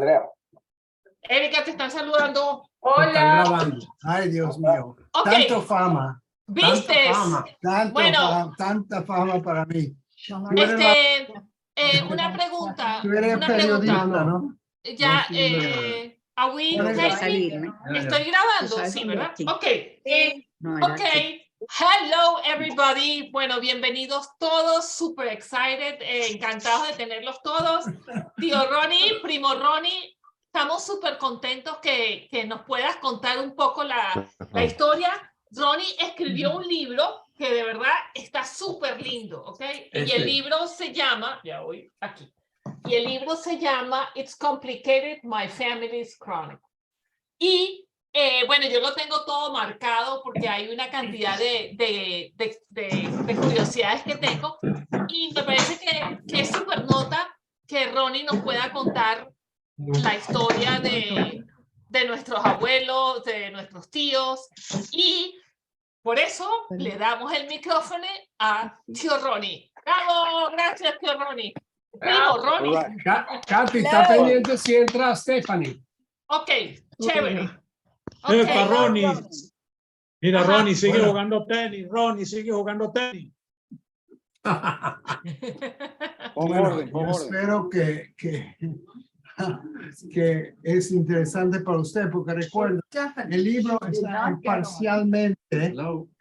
Andrea. Erika, te están saludando. Hola. Ay, Dios mío. Ok. Tanto fama. ¿Viste? Tanta fama para mí. Una pregunta. Tú eres Una periodista, pregunta. ¿no? Ya, No, are we ¿cuál es la- taping? Estoy grabando, sí, ¿verdad? Ok. Ok. Hello, everybody. Bueno, bienvenidos todos. Super excited. Encantados de tenerlos todos. Tío Ronnie, primo Ronnie. Estamos súper contentos que nos puedas contar un poco la historia. Ronnie escribió un libro que de verdad está súper lindo, ¿ok? Y el libro se llama, ya voy aquí, y el libro se llama It's Complicated, My Family's Chronicle. Y bueno, yo lo tengo todo marcado porque hay una cantidad de curiosidades que tengo y me parece que es súper nota que Ronnie nos pueda contar la historia de nuestros abuelos, de nuestros tíos, y por eso le damos el micrófono a tío Ronnie. ¡Bravo! Gracias, tío Ronnie. Primo Ronnie. Katy, está pendiente si entra Stephanie. Ok, chévere. Okay. Ronnie. Mira, Ajá. Ronnie sigue jugando tenis. Ronnie sigue jugando tenis. Bueno, yo espero que es interesante para usted, porque recuerda, el libro está parcialmente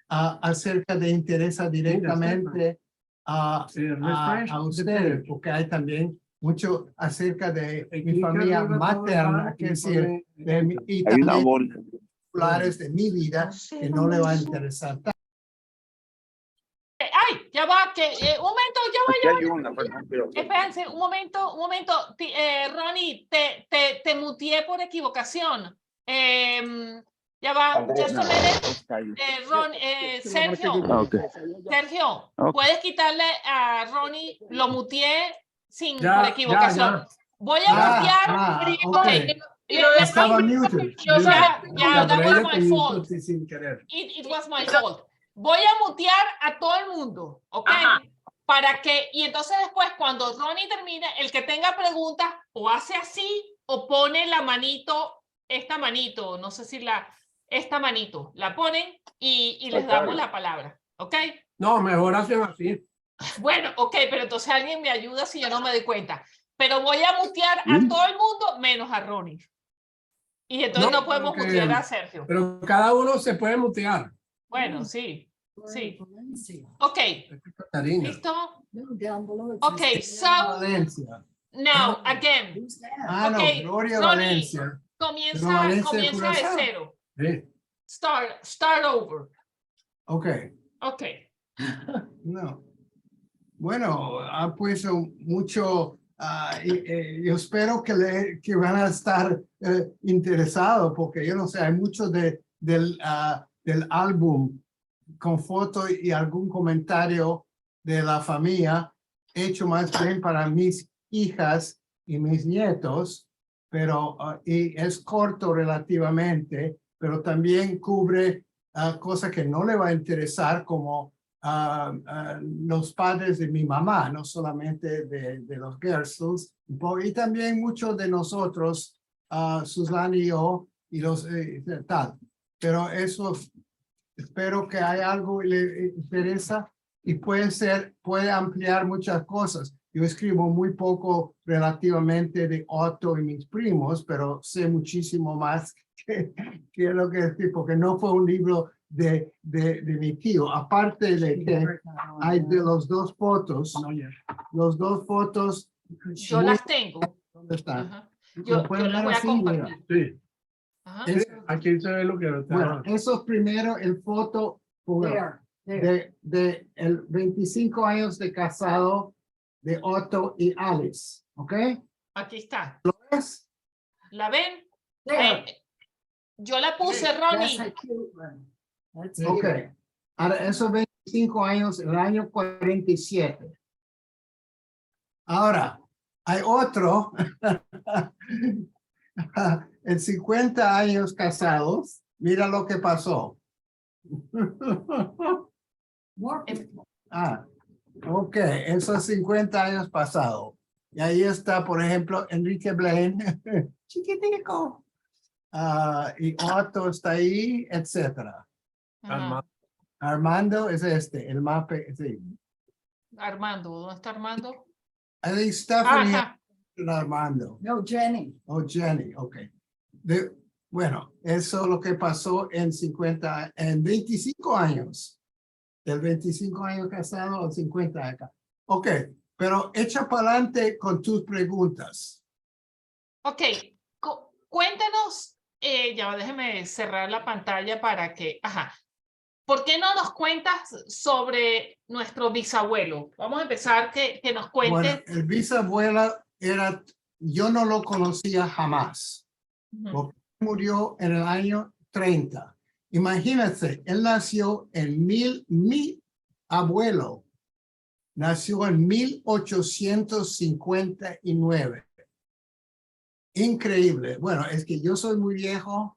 acerca de interesa directamente a ustedes, porque hay también mucho acerca de mi familia materna, que es decir, y también populares de mi vida que no le va a interesar tanto. Ay, ya va, que un momento, ya va. Espérense, un momento. Ronnie, te muteé por equivocación. Ya va, just a minute. Sergio, ¿puedes quitarle a Ronnie? Lo muteé por equivocación. Voy a mutear. Okay. Estaba muted. That was my fault. Sin querer. It was my fault. Voy a mutear a todo el mundo, ¿ok? Para que, y entonces después cuando Ronnie termine, el que tenga preguntas o hace así o pone la manito, esta manito, no sé si esta manito, la ponen y les damos la palabra, ¿ok? No, mejor hacen así. Bueno, ok, pero entonces alguien me ayuda si yo no me doy cuenta. Pero voy a mutear a todo el mundo menos a Ronnie. Y entonces no podemos mutear a Sergio. Pero cada uno se puede mutear. Bueno, sí. Sí. Ok. ¿Listo? Ok, so now again. Okay. Gloria Valencia. Comienza de cero. Sí. Start over. Okay. No. Bueno, ha puesto mucho. Yo espero que van a estar interesados, porque yo no sé, hay mucho del álbum con fotos y algún comentario de la familia hecho más bien para mis hijas y mis nietos, pero y es corto relativamente, pero también cubre cosas que no le va a interesar, como los padres de mi mamá, no solamente de los Gersels, y también muchos de nosotros, Susana y yo, y los tal. Pero eso, espero que hay algo que le interesa y puede ampliar muchas cosas. Yo escribo muy poco relativamente de Otto y mis primos, pero sé muchísimo más que lo que escribo, porque no fue un libro de mi tío. Aparte de que hay de los dos fotos, Yo las tengo. ¿Dónde están? Ajá. Yo las voy a compartir. Sí. Aquí se ve lo que está. Bueno, eso primero, el foto de el 25 años de casado de Otto y Alice, ¿ok? Aquí está. ¿Lo ves? ¿La ven? Yo la puse, Ronnie. Ok. Ahora, esos 25 años, el año 47. Ahora, hay otro, en 50 años casados, mira lo que pasó. Ok, esos 50 años pasados. Y ahí está, por ejemplo, Enrique Blaine, chiquitico. Y Otto está ahí, etcétera. Armando es el mapa. Sí. Armando, ¿dónde está Armando? Ahí Stephanie Armando. No, Jenny. Oh, Jenny, ok. Bueno, eso es lo que pasó en 25 años. Del 25 años casado a 50 acá. Ok, pero echa para adelante con tus preguntas. Ok, cuéntanos, ya déjeme cerrar la pantalla para que, ¿por qué no nos cuentas sobre nuestro bisabuelo? Vamos a empezar que nos cuentes. Bueno, el bisabuelo yo no lo conocía jamás. Porque murió en el año 30. Imagínense, él nació en mi abuelo nació en 1859. Increíble. Bueno, es que yo soy muy viejo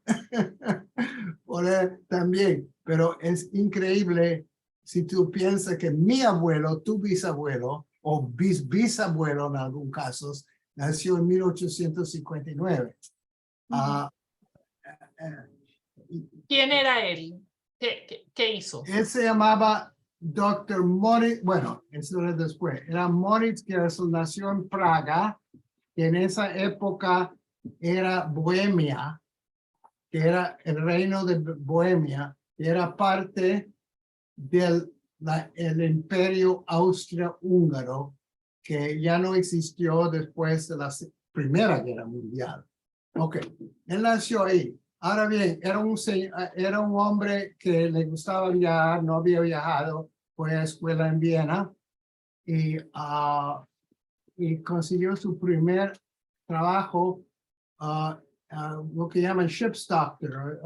por él también, pero es increíble si tú piensas que mi abuelo, tu bisabuelo o bisabuelo en algunos casos, nació en 1859. ¿Quién era él? ¿Qué hizo? Él se llamaba Dr. Moritz, bueno, eso era después, era Moritz Gersel, nació en Praga, que en esa época era Bohemia, que era el reino de Bohemia, que era parte del imperio austro-húngaro, que ya no existió después de la Primera Guerra Mundial. Ok, él nació ahí. Ahora bien, era un hombre que le gustaba viajar, no había viajado, fue a escuela en Viena y consiguió su primer trabajo, lo que llaman ship's doctor,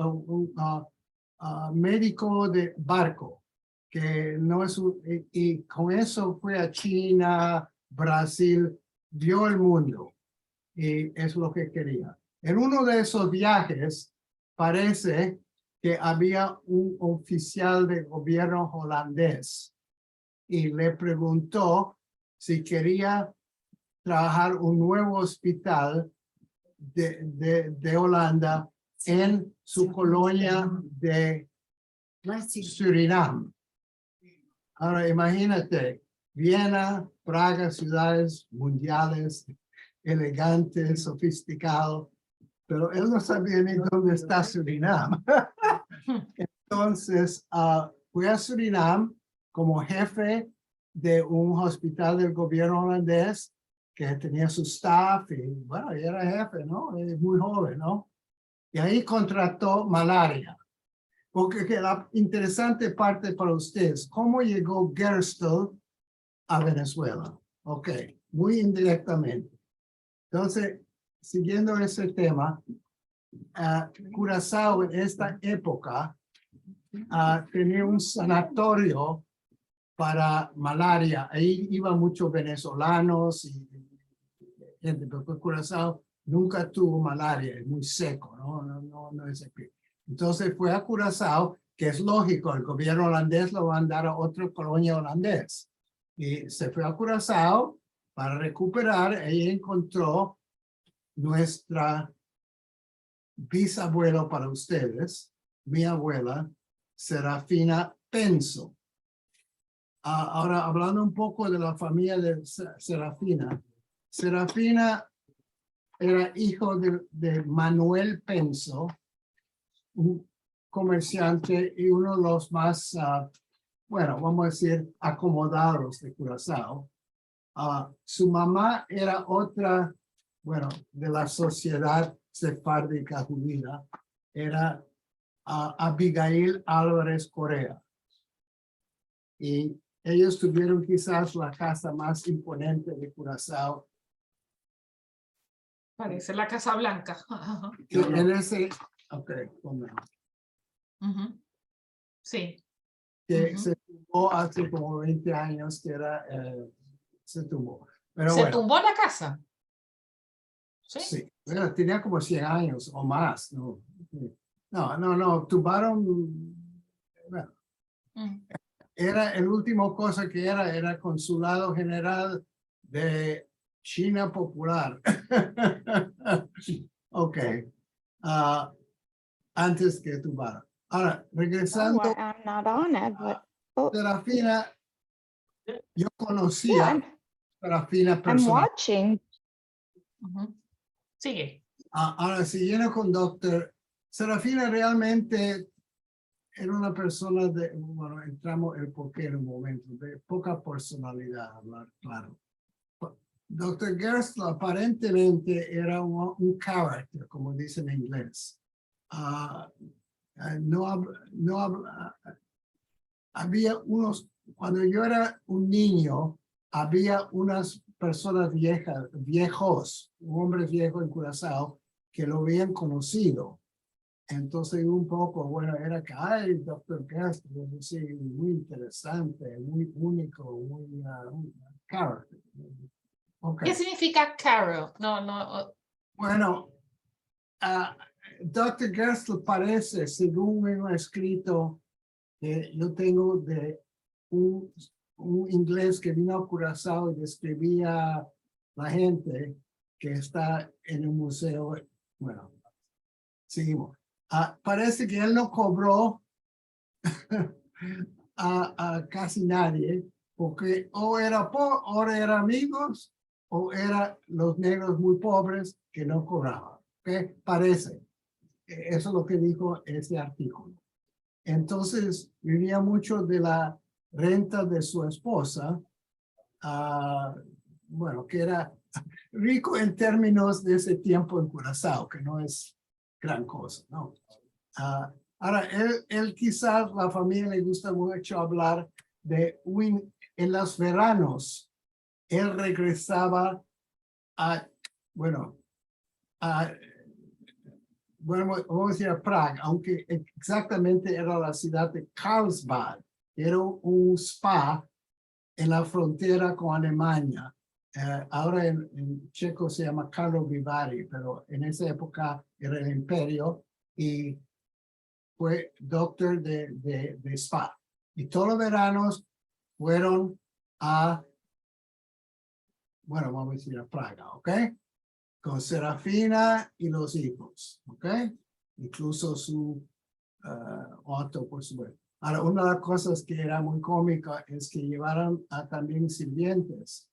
médico de barco, que no es y con eso fue a China, Brasil, vio el mundo y es lo que quería. En uno de esos viajes, parece que había un oficial de gobierno holandés y le preguntó si quería trabajar un nuevo hospital de Holanda en su colonia de Surinam. Ahora imagínate, Viena, Praga, ciudades mundiales, elegantes, sofisticados, pero él no sabía ni dónde está Surinam. Entonces, fue a Surinam como jefe de un hospital del gobierno holandés que tenía su staff y, bueno, y era jefe, ¿no? Es muy joven, ¿no? Y ahí contrató malaria. Porque la interesante parte para ustedes, ¿cómo llegó Gerstel a Venezuela? Ok, muy indirectamente. Entonces, siguiendo ese tema, Curazao en esta época tenía un sanatorio para malaria. Ahí iban muchos venezolanos y gente, porque Curazao nunca tuvo malaria, es muy seco, no es aquí. Entonces fue a Curazao, que es lógico, el gobierno holandés lo va a mandar a otra colonia holandés. Y se fue a Curazao para recuperar, ahí encontró nuestra bisabuelo para ustedes, mi abuela, Serafina Penso. Ahora, hablando un poco de la familia de Serafina. Serafina era hijo de Manuel Penso, un comerciante y uno de los más, bueno, vamos a decir, acomodados de Curazao. Su mamá era otra, bueno, de la sociedad sefárdica judía, era Abigail Álvarez Correa. Y ellos tuvieron quizás la casa más imponente de Curazao. Parece la Casa Blanca. En ese, ok, sí. Que se tumbó hace como 20 años, que era, se tumbó. Pero ¿Se tumbó la casa? Sí. Sí. Bueno, tenía como 100 años o más, ¿no? No, tumbaron, bueno. Era el último cosa que era consulado general de China popular. Ok. Antes que tu bar. Ahora, regresando. Oh, I'm not on it, but Serafina, yo yeah, conocía Serafina I'm personal. watching. Sigue. Ahora, siguiendo con Doctor, Serafina realmente era una persona de, bueno, entramos el porqué en un momento, de poca personalidad, hablar claro. Dr. Gerstle aparentemente era un character, como dicen en inglés. Había unos, cuando yo era un niño, había unas personas viejos, hombres viejos en Curazao, que lo habían conocido. Entonces un poco, bueno, era que, ay, Dr. Gerstle, sí, muy interesante, muy único, muy character. Okay. ¿Qué significa Carol? No. Bueno, Dr. Gerstle parece, según me ha escrito, que yo tengo de un inglés que vino a Curazao y describía a la gente que está en el museo. Bueno, seguimos. Parece que él no cobró a casi nadie, porque o era amigos o eran los negros muy pobres que no cobraban. ¿Okay? Parece. Eso es lo que dijo ese artículo. Entonces, vivía mucho de la renta de su esposa, bueno, que era rico en términos de ese tiempo en Curazao, que no es gran cosa, ¿no? Ahora, él quizás, la familia le gusta mucho hablar de en los veranos, él regresaba bueno, vamos a decir a Praga, aunque exactamente era la ciudad de Carlsbad, era un spa en la frontera con Alemania. Ahora en checo se llama Karlovy Vary, pero en esa época era el imperio y fue doctor de spa. Y todos los veranos fueron bueno, vamos a decir a Praga, ¿ok? Con Serafina y los hijos, ¿ok? Incluso su Otto, por supuesto. Ahora, una de las cosas que era muy cómica es que llevaron también sirvientes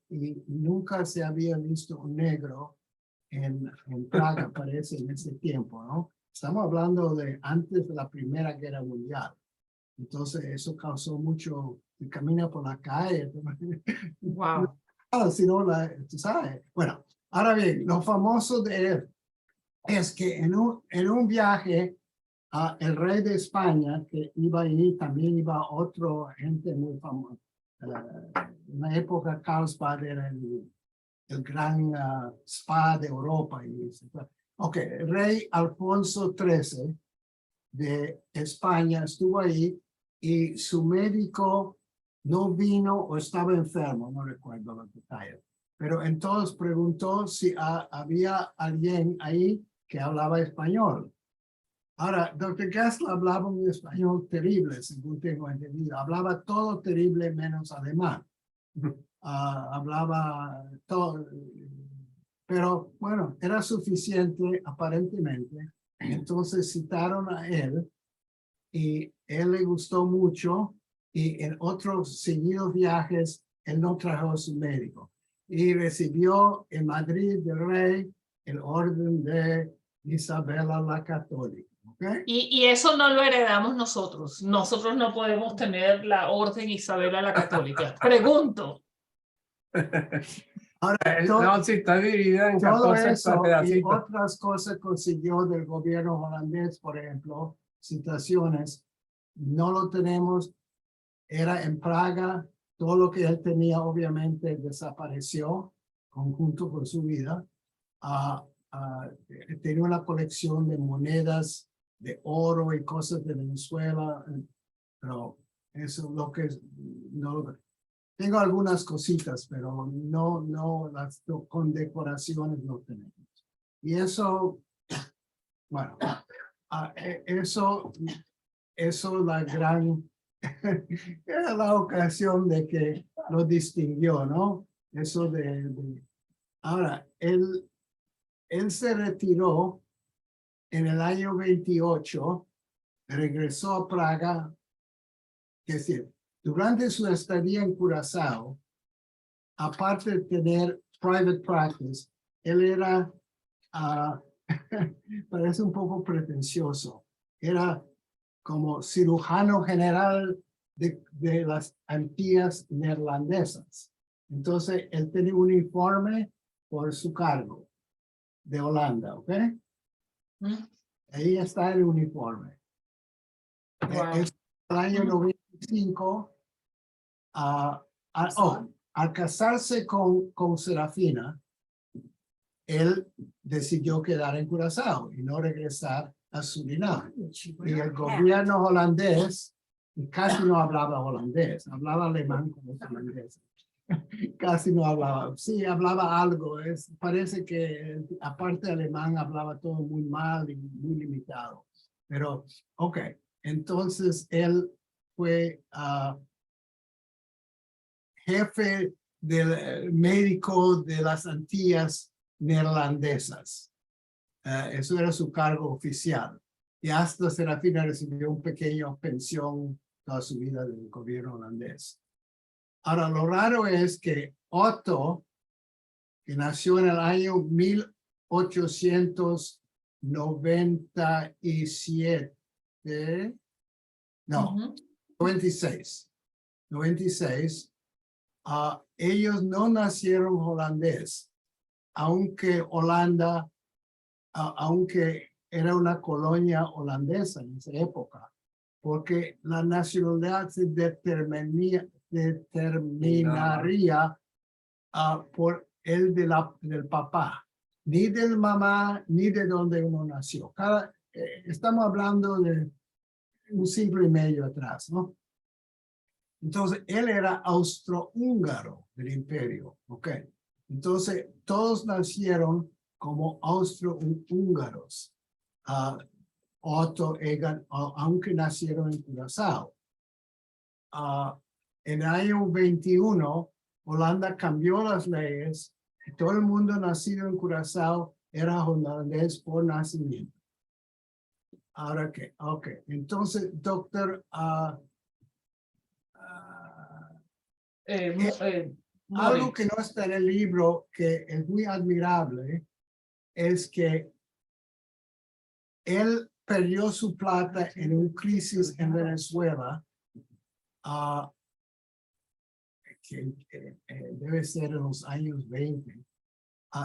y nunca se había visto un negro en Praga, parece, en ese tiempo, ¿no? Estamos hablando de antes de la Primera Guerra Mundial. Entonces, eso causó mucho, camina por la calle. Wow. Si no, tú sabes. Bueno, ahora bien, lo famoso de él es que en un viaje, el rey de España, que iba ahí, también iba otro gente muy famosa. En la época, Carlsbad era el gran spa de Europa. Ok, el rey Alfonso XIII de España estuvo ahí y su médico no vino o estaba enfermo, no recuerdo los detalles. Pero entonces preguntó si había alguien ahí que hablaba español. Ahora, Dr. Gerstle hablaba un español terrible, según tengo entendido. Hablaba todo terrible menos alemán. Hablaba todo, pero bueno, era suficiente aparentemente. Entonces citaron a él y él le gustó mucho y en otros seguidos viajes él no trajo a su médico y recibió en Madrid del rey el orden de Isabela la Católica. ¿Okay? Y eso no lo heredamos nosotros. Nosotros no podemos tener la orden Isabela la Católica. Pregunto. Ahora, no, si está dividida en 14 pedacitos. Y otras cosas consiguió del gobierno holandés, por ejemplo, citaciones, no lo tenemos, era en Praga, todo lo que él tenía obviamente desapareció, conjunto con su vida. Tenía una colección de monedas de oro y cosas de Venezuela, pero eso es lo que no. Tengo algunas cositas, pero no las condecoraciones no tenemos. Y eso, bueno, eso la gran, era la ocasión de que lo distinguió, ¿no? Eso ahora, él se retiró en el año 28, regresó a Praga, es decir, durante su estadía en Curazao, aparte de tener private practice, él era, parece un poco pretencioso, era como cirujano general de las Antillas neerlandesas. Entonces, él tenía un uniforme por su cargo de Holanda, ¿ok? Ahí está el uniforme. Wow. Es el año 95, al casarse con Serafina, él decidió quedar en Curazao y no regresar a Surinam. Y el gobierno holandés casi no hablaba holandés, hablaba alemán como holandés. Casi no hablaba, sí hablaba algo, parece que aparte de alemán hablaba todo muy mal y muy limitado. Pero, ok, entonces él fue jefe del médico de las Antillas neerlandesas. Eso era su cargo oficial. Y hasta Serafina recibió un pequeño pensión toda su vida del gobierno holandés. Ahora, lo raro es que Otto, que nació en el año 1897, no, 96, ellos no nacieron holandés, aunque Holanda, aunque era una colonia holandesa en esa época, porque la nacionalidad se determinaría por el del papá, ni del mamá, ni de donde uno nació. Estamos hablando de un siglo y medio atrás, ¿no? Entonces, él era austrohúngaro del imperio, ¿ok? Entonces, todos nacieron como austrohúngaros. Otto, Egan, aunque nacieron en Curazao. En el año 21, Holanda cambió las leyes. Todo el mundo nacido en Curazao era holandés por nacimiento. Ahora qué, ok. Entonces, doctor, algo que no está en el libro que es muy admirable es que él perdió su plata en una crisis en Venezuela, que debe ser en los años 20.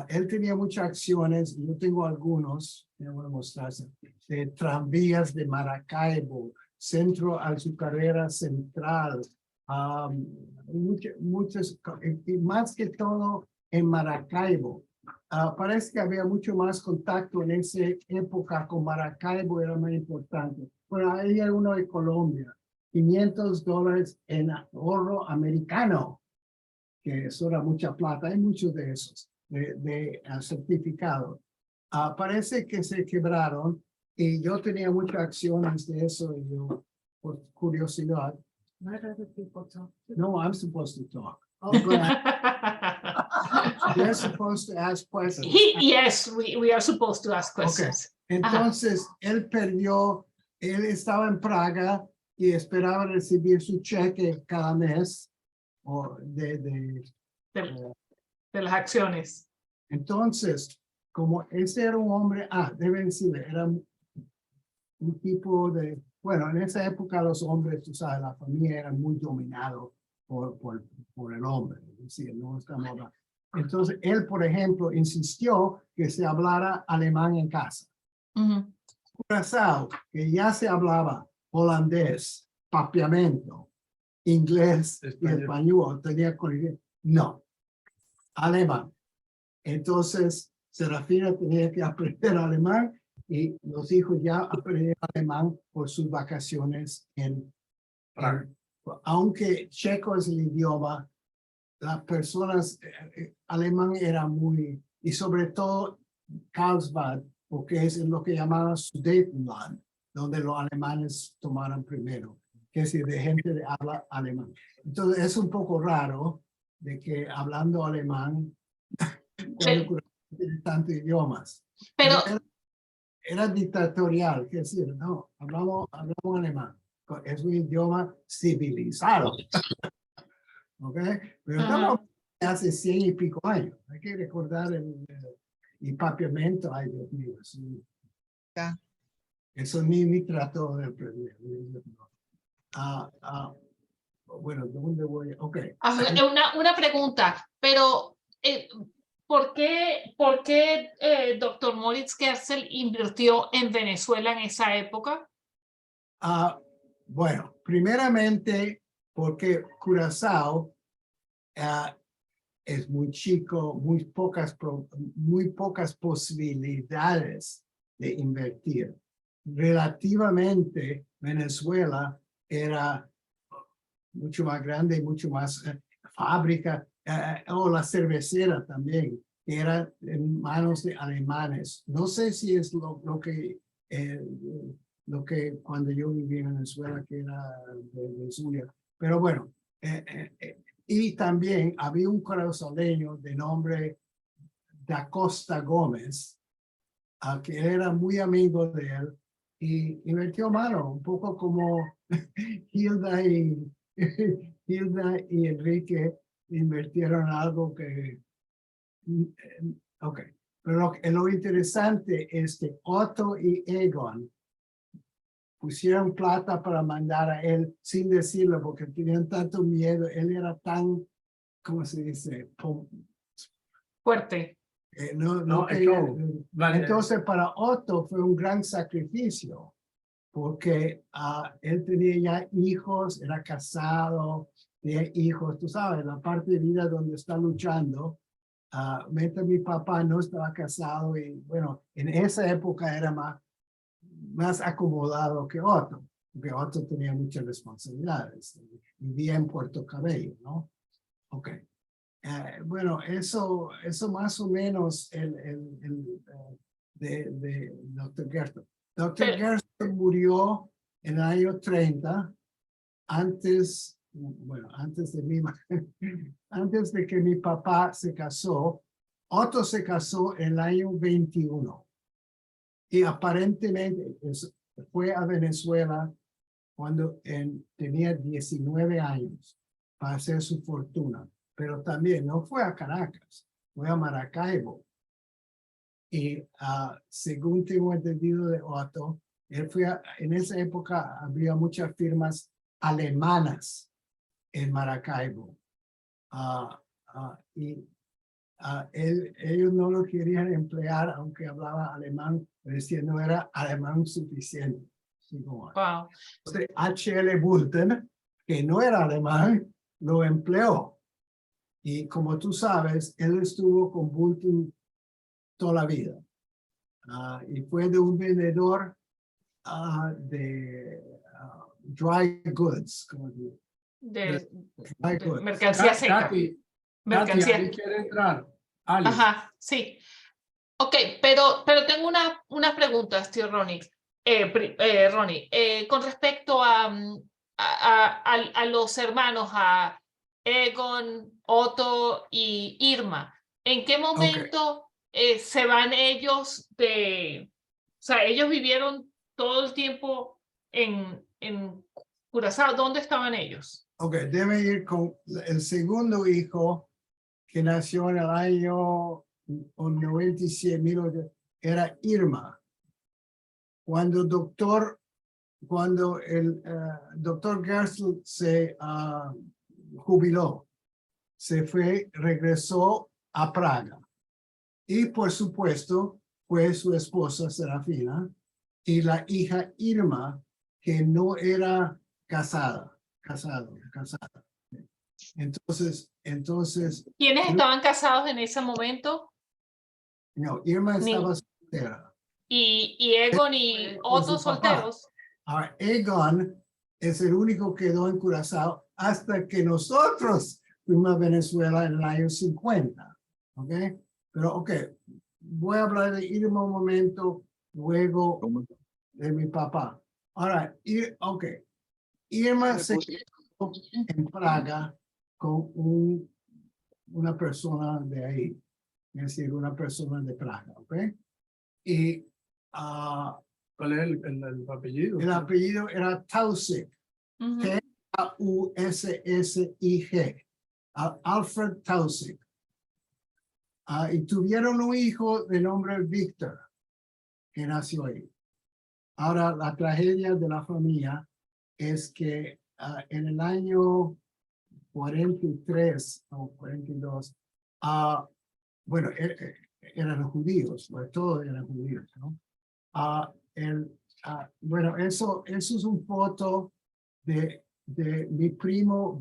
Él tenía muchas acciones, yo tengo algunos, voy a mostrarse, de tranvías de Maracaibo, centro azucarera central, muchas, y más que todo en Maracaibo. Parece que había mucho más contacto en esa época con Maracaibo, era muy importante. Bueno, ahí hay uno de Colombia, $500 en ahorro americano, que eso era mucha plata, hay muchos de esos, de certificados. Parece que se quebraron y yo tenía muchas acciones de eso y yo, por curiosidad. No, I'm supposed to talk. They're supposed to ask questions. Yes, we are supposed to ask questions. Okay. Entonces, él estaba en Praga y esperaba recibir su cheque cada mes o de las acciones. Entonces, como ese era un hombre, debe decirle, era un tipo de, bueno, en esa época los hombres, tú sabes, la familia era muy dominado por el hombre, es decir, no estamos hablando. Entonces, él, por ejemplo, insistió que se hablara alemán en casa. Curazao, que ya se hablaba holandés, papiamento, inglés y español, tenía no, alemán. Entonces, Serafina tenía que aprender alemán y los hijos ya aprendieron alemán por sus vacaciones en aunque checo es el idioma, las personas, alemán era muy, y sobre todo Karlsbad, porque es lo que llamaban Sudetenland, donde los alemanes tomaron primero, que es decir, de gente de habla alemán. Entonces es un poco raro de que hablando alemán, cuando Curazao tiene tantos idiomas. Pero era dictatorial, es decir, no, hablamos alemán. Es un idioma civilizado. ¿Ok? Pero estamos hace 100 y pico años. Hay que recordar el papiamento. Ay, Dios mío. Eso ni trató de aprender. Bueno, ¿dónde voy? Ok. Una pregunta, pero ¿por qué Dr. Moritz Gerstel invirtió en Venezuela en esa época? Bueno, primeramente porque Curazao es muy chico, muy pocas posibilidades de invertir. Relativamente, Venezuela era mucho más grande, mucho más fábrica, o la cervecera también, era en manos de alemanes. No sé si es lo que cuando yo viví en Venezuela, que era de Zulia. Pero bueno, y también había un carazoleño de nombre Da Costa Gómez, que era muy amigo de él, y invirtió mano, un poco como Hilda y Enrique invirtieron algo que... Ok, pero lo interesante es que Otto y Egon pusieron plata para mandar a él sin decirlo porque tenían tanto miedo. Él era tan, ¿cómo se dice? Fuerte. Entonces para Otto fue un gran sacrificio porque él tenía ya hijos, era casado, tenía hijos, tú sabes, la parte de vida donde está luchando. Mi papá no estaba casado y bueno, en esa época era más acomodado que Otto, porque Otto tenía muchas responsabilidades. Vivía en Puerto Cabello, ¿no? Ok. Bueno, eso más o menos de Dr. Gerstel. Dr. Gerstel murió en el año 30, antes de que mi papá se casó. Otto se casó en el año 21. Y aparentemente fue a Venezuela cuando tenía 19 años para hacer su fortuna. Pero también no fue a Caracas, fue a Maracaibo. Y según tengo entendido de Otto, él en esa época había muchas firmas alemanas en Maracaibo. Ellos no lo querían emplear, aunque hablaba alemán, decían no era alemán suficiente. Wow. Entonces, H.L. Bulten, que no era alemán, lo empleó. Y como tú sabes, él estuvo con Bulten toda la vida. Y fue de un vendedor de dry goods. De dry goods. Mercancía seca. Mercancía. Katy, quiere entrar. Alice. Ajá, sí. Ok, pero tengo unas preguntas, tío Ronnie. Ronnie, con respecto a los hermanos, a Egon, Otto y Irma, ¿en qué momento se van ellos o sea, ellos vivieron todo el tiempo en Curazao? ¿Dónde estaban ellos? Ok, debe ir con el segundo hijo que nació en el año 97, era Irma. Cuando el doctor Gerstel se jubiló, regresó a Praga. Y por supuesto fue su esposa Serafina y la hija Irma, que no era casada. Entonces. ¿Quiénes estaban casados en ese momento? No, Irma estaba soltera. ¿Y Egon y Otto solteros? Ahora, Egon es el único que quedó en Curazao hasta que nosotros fuimos a Venezuela en el año 50. ¿Ok? Pero, ok, voy a hablar de Irma un momento, luego de mi papá. Ahora, Irma se quedó en Praga con un una persona de ahí, es decir, una persona de Praga, ¿ok? Y ¿Cuál es el apellido? el apellido era Tausig, T-A-U-S-S-I-G, Alfred Tausig. Y tuvieron un hijo de nombre Víctor, que nació ahí. Ahora, la tragedia de la familia es que en el año 43 o 42, bueno, eran judíos, pues, todos eran judíos, ¿no? Bueno, eso es un foto de mi primo,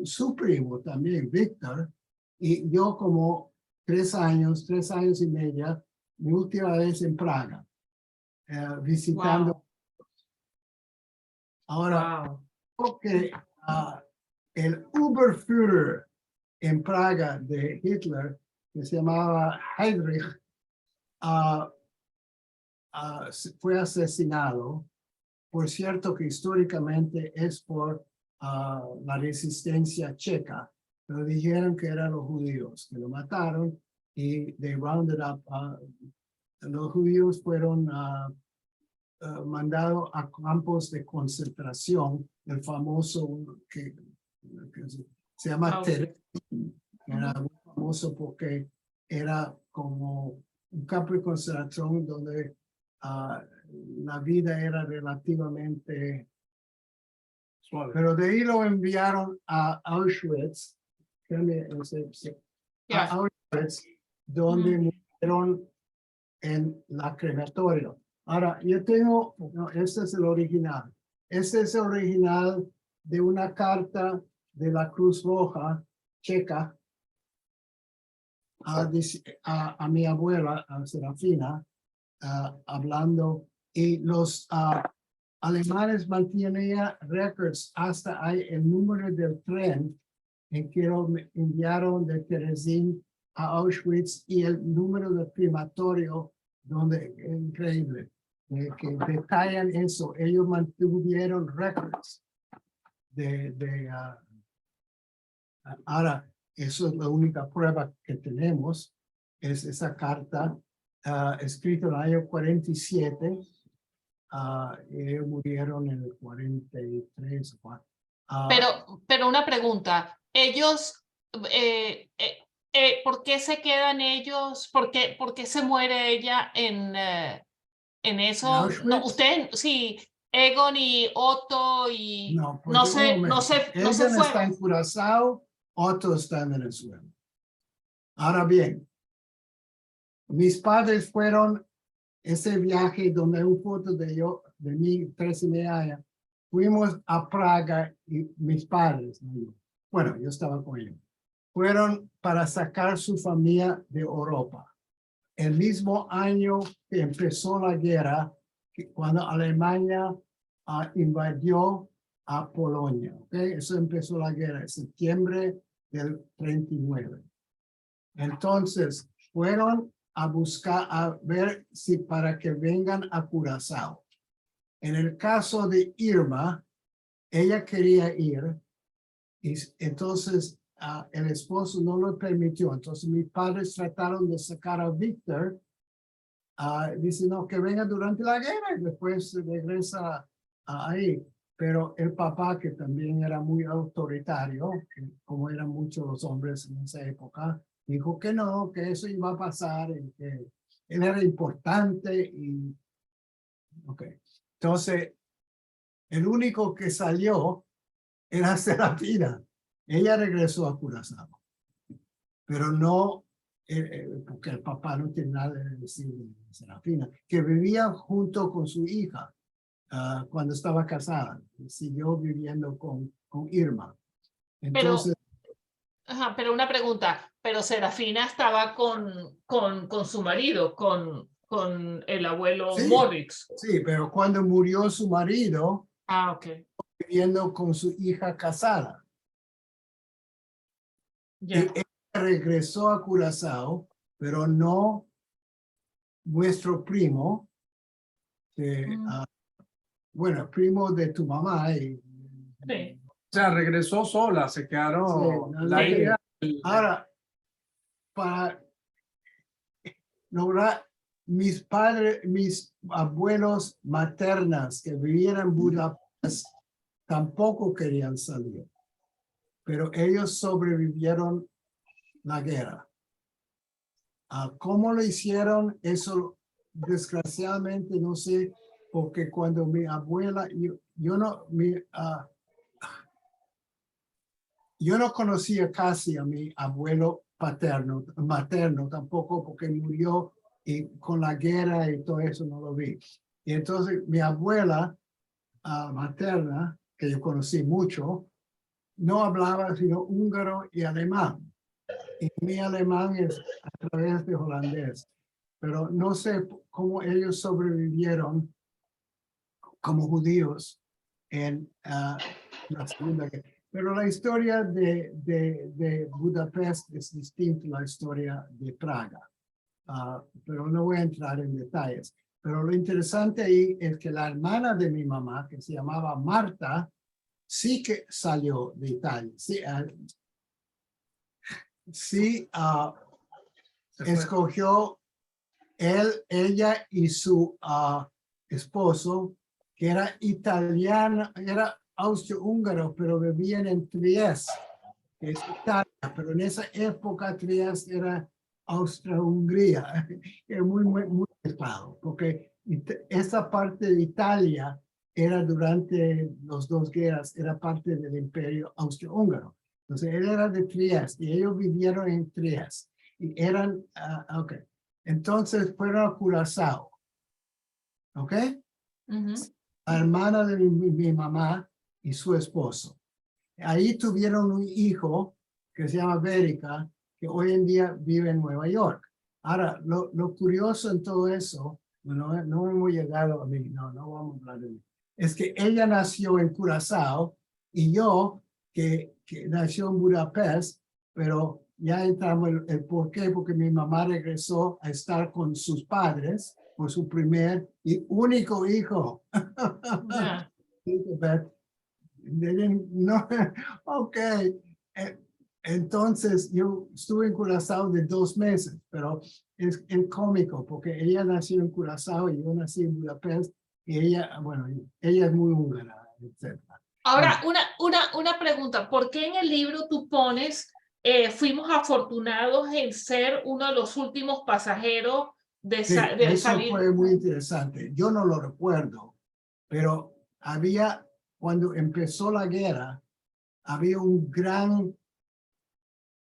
su primo también, Víctor, y yo como 3 años y media, mi última vez en Praga, visitando. Wow. Ahora, porque el Oberführer en Praga de Hitler, que se llamaba Heydrich, fue asesinado. Por cierto que históricamente es por la resistencia checa, pero dijeron que eran los judíos que lo mataron y they rounded up. Los judíos fueron mandados a campos de concentración, el famoso que se llama Terezín. Era muy famoso porque era como un campo de concentración donde la vida era relativamente suave. Pero de ahí lo enviaron a Auschwitz, Auschwitz, donde murieron en la crematorio. Ahora, yo tengo, no, este es el original. Este es el original de una carta de la Cruz Roja checa a mi abuela, a Serafina, hablando, y los alemanes mantenían records hasta ahí el número del tren en que lo enviaron de Terezín a Auschwitz y el número del crematorio, donde es increíble, que detallan eso. Ellos mantuvieron records ahora, eso es la única prueba que tenemos, es esa carta escrita en el año 47, ellos murieron en el 43. Pero una pregunta, ellos, ¿por qué se quedan ellos? ¿Por qué se muere ella en eso? No, usted, sí, Egon y Otto y no se Egon está en Curazao, Otto está en Venezuela. Ahora bien, mis padres fueron ese viaje donde hay un foto de mí, 13 y media años. Fuimos a Praga y mis padres, bueno, yo estaba con ellos, fueron para sacar su familia de Europa. El mismo año que empezó la guerra, cuando Alemania invadió a Polonia. ¿Okay? Eso empezó la guerra en septiembre del 39. Entonces, fueron a buscar, a ver si para que vengan a Curazao. En el caso de Irma, ella quería ir, y entonces el esposo no lo permitió. Entonces mis padres trataron de sacar a Víctor, diciendo que venga durante la guerra y después regresa ahí. Pero el papá, que también era muy autoritario, como eran muchos los hombres en esa época, dijo que no, que eso iba a pasar, y que él era importante. Y entonces, el único que salió era Serafina. Ella regresó a Curazao, pero no, porque el papá no tiene nada de decir de Serafina, que vivía junto con su hija cuando estaba casada. Siguió viviendo con Irma. Entonces, pero una pregunta, pero Serafina estaba con su marido, con el abuelo Moritz. Sí, pero cuando murió su marido, viviendo con su hija casada. Y ella regresó a Curazao, pero no nuestro primo, bueno, primo de tu mamá. O sea, regresó sola, se quedaron. La hija Ahora, para lograr mis padres, mis abuelos maternas que vivían en Budapest, tampoco querían salir, pero ellos sobrevivieron la guerra. ¿Cómo lo hicieron? Eso desgraciadamente no sé, porque cuando mi abuela, yo no conocía casi a mi abuelo materno tampoco, porque murió y con la guerra y todo eso no lo vi. Y entonces mi abuela materna, que yo conocí mucho, no hablaba sino húngaro y alemán. Y mi alemán es a través de holandés. Pero no sé cómo ellos sobrevivieron como judíos en la Segunda Guerra. Pero la historia de Budapest es distinta a la historia de Praga. Pero no voy a entrar en detalles. Pero lo interesante ahí es que la hermana de mi mamá, que se llamaba Marta, sí que salió de Italia. Sí, escogió ella y su esposo, que era italiano, era austrohúngaro, pero vivían en Trieste, que es Italia, pero en esa época Trieste era Austria-Hungría, era muy pesado, porque esa parte de Italia era durante las dos guerras, era parte del imperio austrohúngaro. Entonces él era de Trieste y ellos vivieron en Trieste y eran, entonces fueron a Curazao, ¿ok? La hermana de mi mamá y su esposo. Ahí tuvieron un hijo que se llama Verica, que hoy en día vive en Nueva York. Ahora, lo curioso en todo eso, no hemos llegado a mí, no vamos a hablar de mí, es que ella nació en Curazao y yo, que nació en Budapest, pero ya entramos el por qué, porque mi mamá regresó a estar con sus padres por su primer y único hijo. No, ok. Entonces yo estuve en Curazao de 2 meses, pero es cómico porque ella nació en Curazao y yo nací en Budapest y ella, bueno, ella es muy húngara, etc. Ahora, una pregunta. ¿Por qué en el libro tú pones fuimos afortunados en ser uno de los últimos pasajeros de Eso salir? fue muy interesante. Yo no lo recuerdo, pero cuando empezó la guerra, había un gran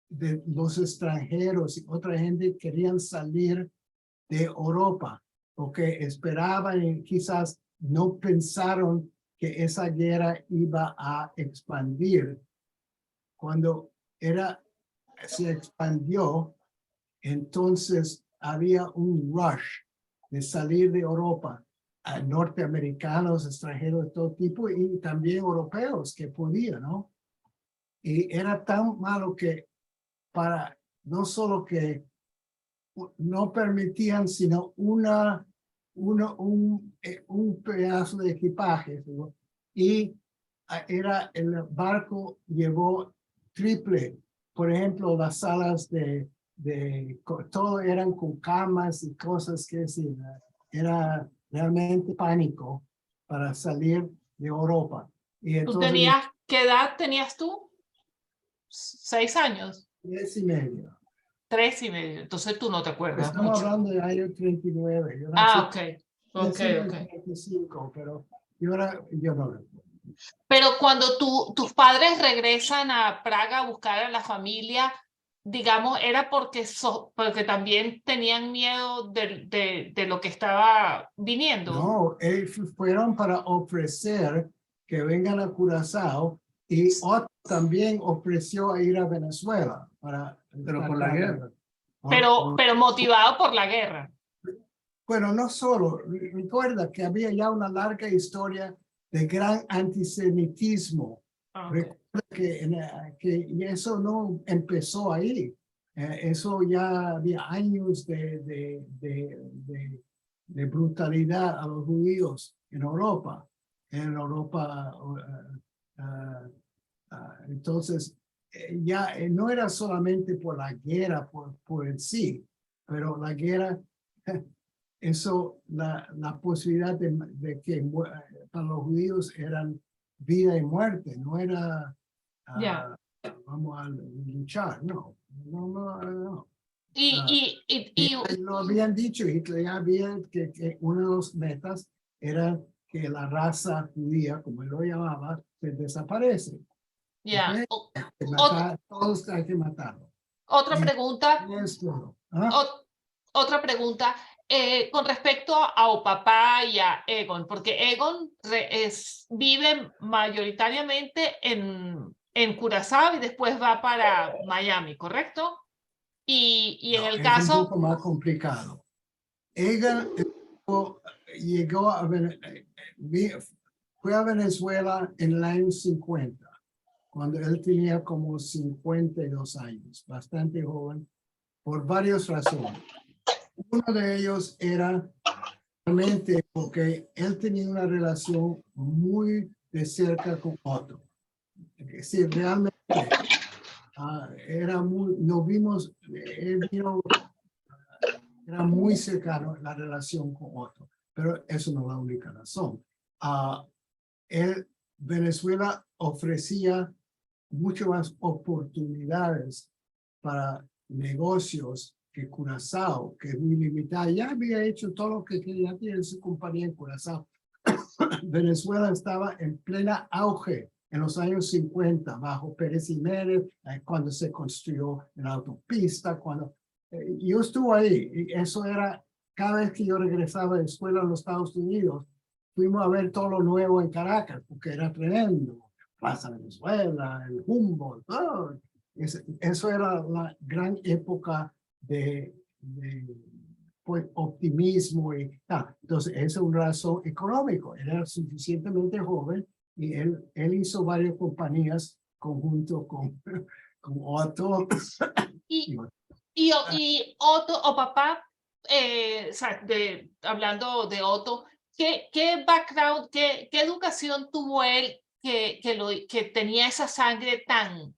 de los extranjeros y otra gente querían salir de Europa porque esperaban y quizás no pensaron que esa guerra iba a expandir. Cuando se expandió, entonces había un rush de salir de Europa a norteamericanos, extranjeros de todo tipo y también europeos que podían, ¿no? Y era tan malo que no solo que no permitían sino un pedazo de equipaje, ¿no? Y el barco llevó triple, por ejemplo, las salas todo eran con camas y cosas que era realmente pánico para salir de Europa. Y entonces, ¿Qué edad tenías tú? 6 años. 3 y medio. 3 y medio. Entonces tú no te acuerdas Estamos mucho. hablando del año 39. Yo Ok. 35, pero yo no recuerdo. Pero cuando tus padres regresan a Praga a buscar a la familia, digamos, era porque también tenían miedo de lo que estaba viniendo. No, ellos fueron para ofrecer que vengan a Curazao y otro también ofreció a ir a Venezuela. Pero por la guerra. Pero motivado por la guerra. Bueno, no solo. Recuerda que había ya una larga historia de gran antisemitismo. Okay. Recuerda que eso no empezó ahí. Eso ya había años de brutalidad a los judíos en Europa. Entonces, no era solamente por la guerra por en sí, pero la guerra, eso, la posibilidad de que para los judíos eran vida y muerte, no era vamos a luchar, no. Y lo habían dicho, Hitler ya había que uno de los metas era que la raza judía, como él lo llamaba, se desaparece. Ya. Todos hay que matarlo. Otra pregunta. Otra pregunta. Con respecto a Opapá y a Egon, porque Egon vive mayoritariamente en Curazao y después va para Miami, ¿correcto? Y en el caso... Es un poco más complicado. Egon llegó fue a Venezuela en el año 50, cuando él tenía como 52 años, bastante joven, por varias razones. Uno de ellos era realmente porque él tenía una relación muy de cerca con Otto. Es decir, realmente nos vimos, era muy cercano la relación con Otto, pero eso no es la única razón. Venezuela ofrecía muchas más oportunidades para negocios que Curazao, que es muy limitada. Ya había hecho todo lo que quería hacer su compañía en Curazao. Venezuela estaba en plena auge en los años 50, bajo Pérez Jiménez, cuando se construyó la autopista, cuando yo estuve ahí, y eso era, cada vez que yo regresaba de escuela en los Estados Unidos, fuimos a ver todo lo nuevo en Caracas, porque era tremendo. Plaza Venezuela, el Humboldt, todo. Eso era la gran época de pues, optimismo y tal. Entonces, esa es una razón económica. Él era suficientemente joven y él hizo varias compañías conjunto con Otto. Y Otto o papá, hablando de Otto, ¿qué background, qué educación tuvo él que tenía esa sangre tan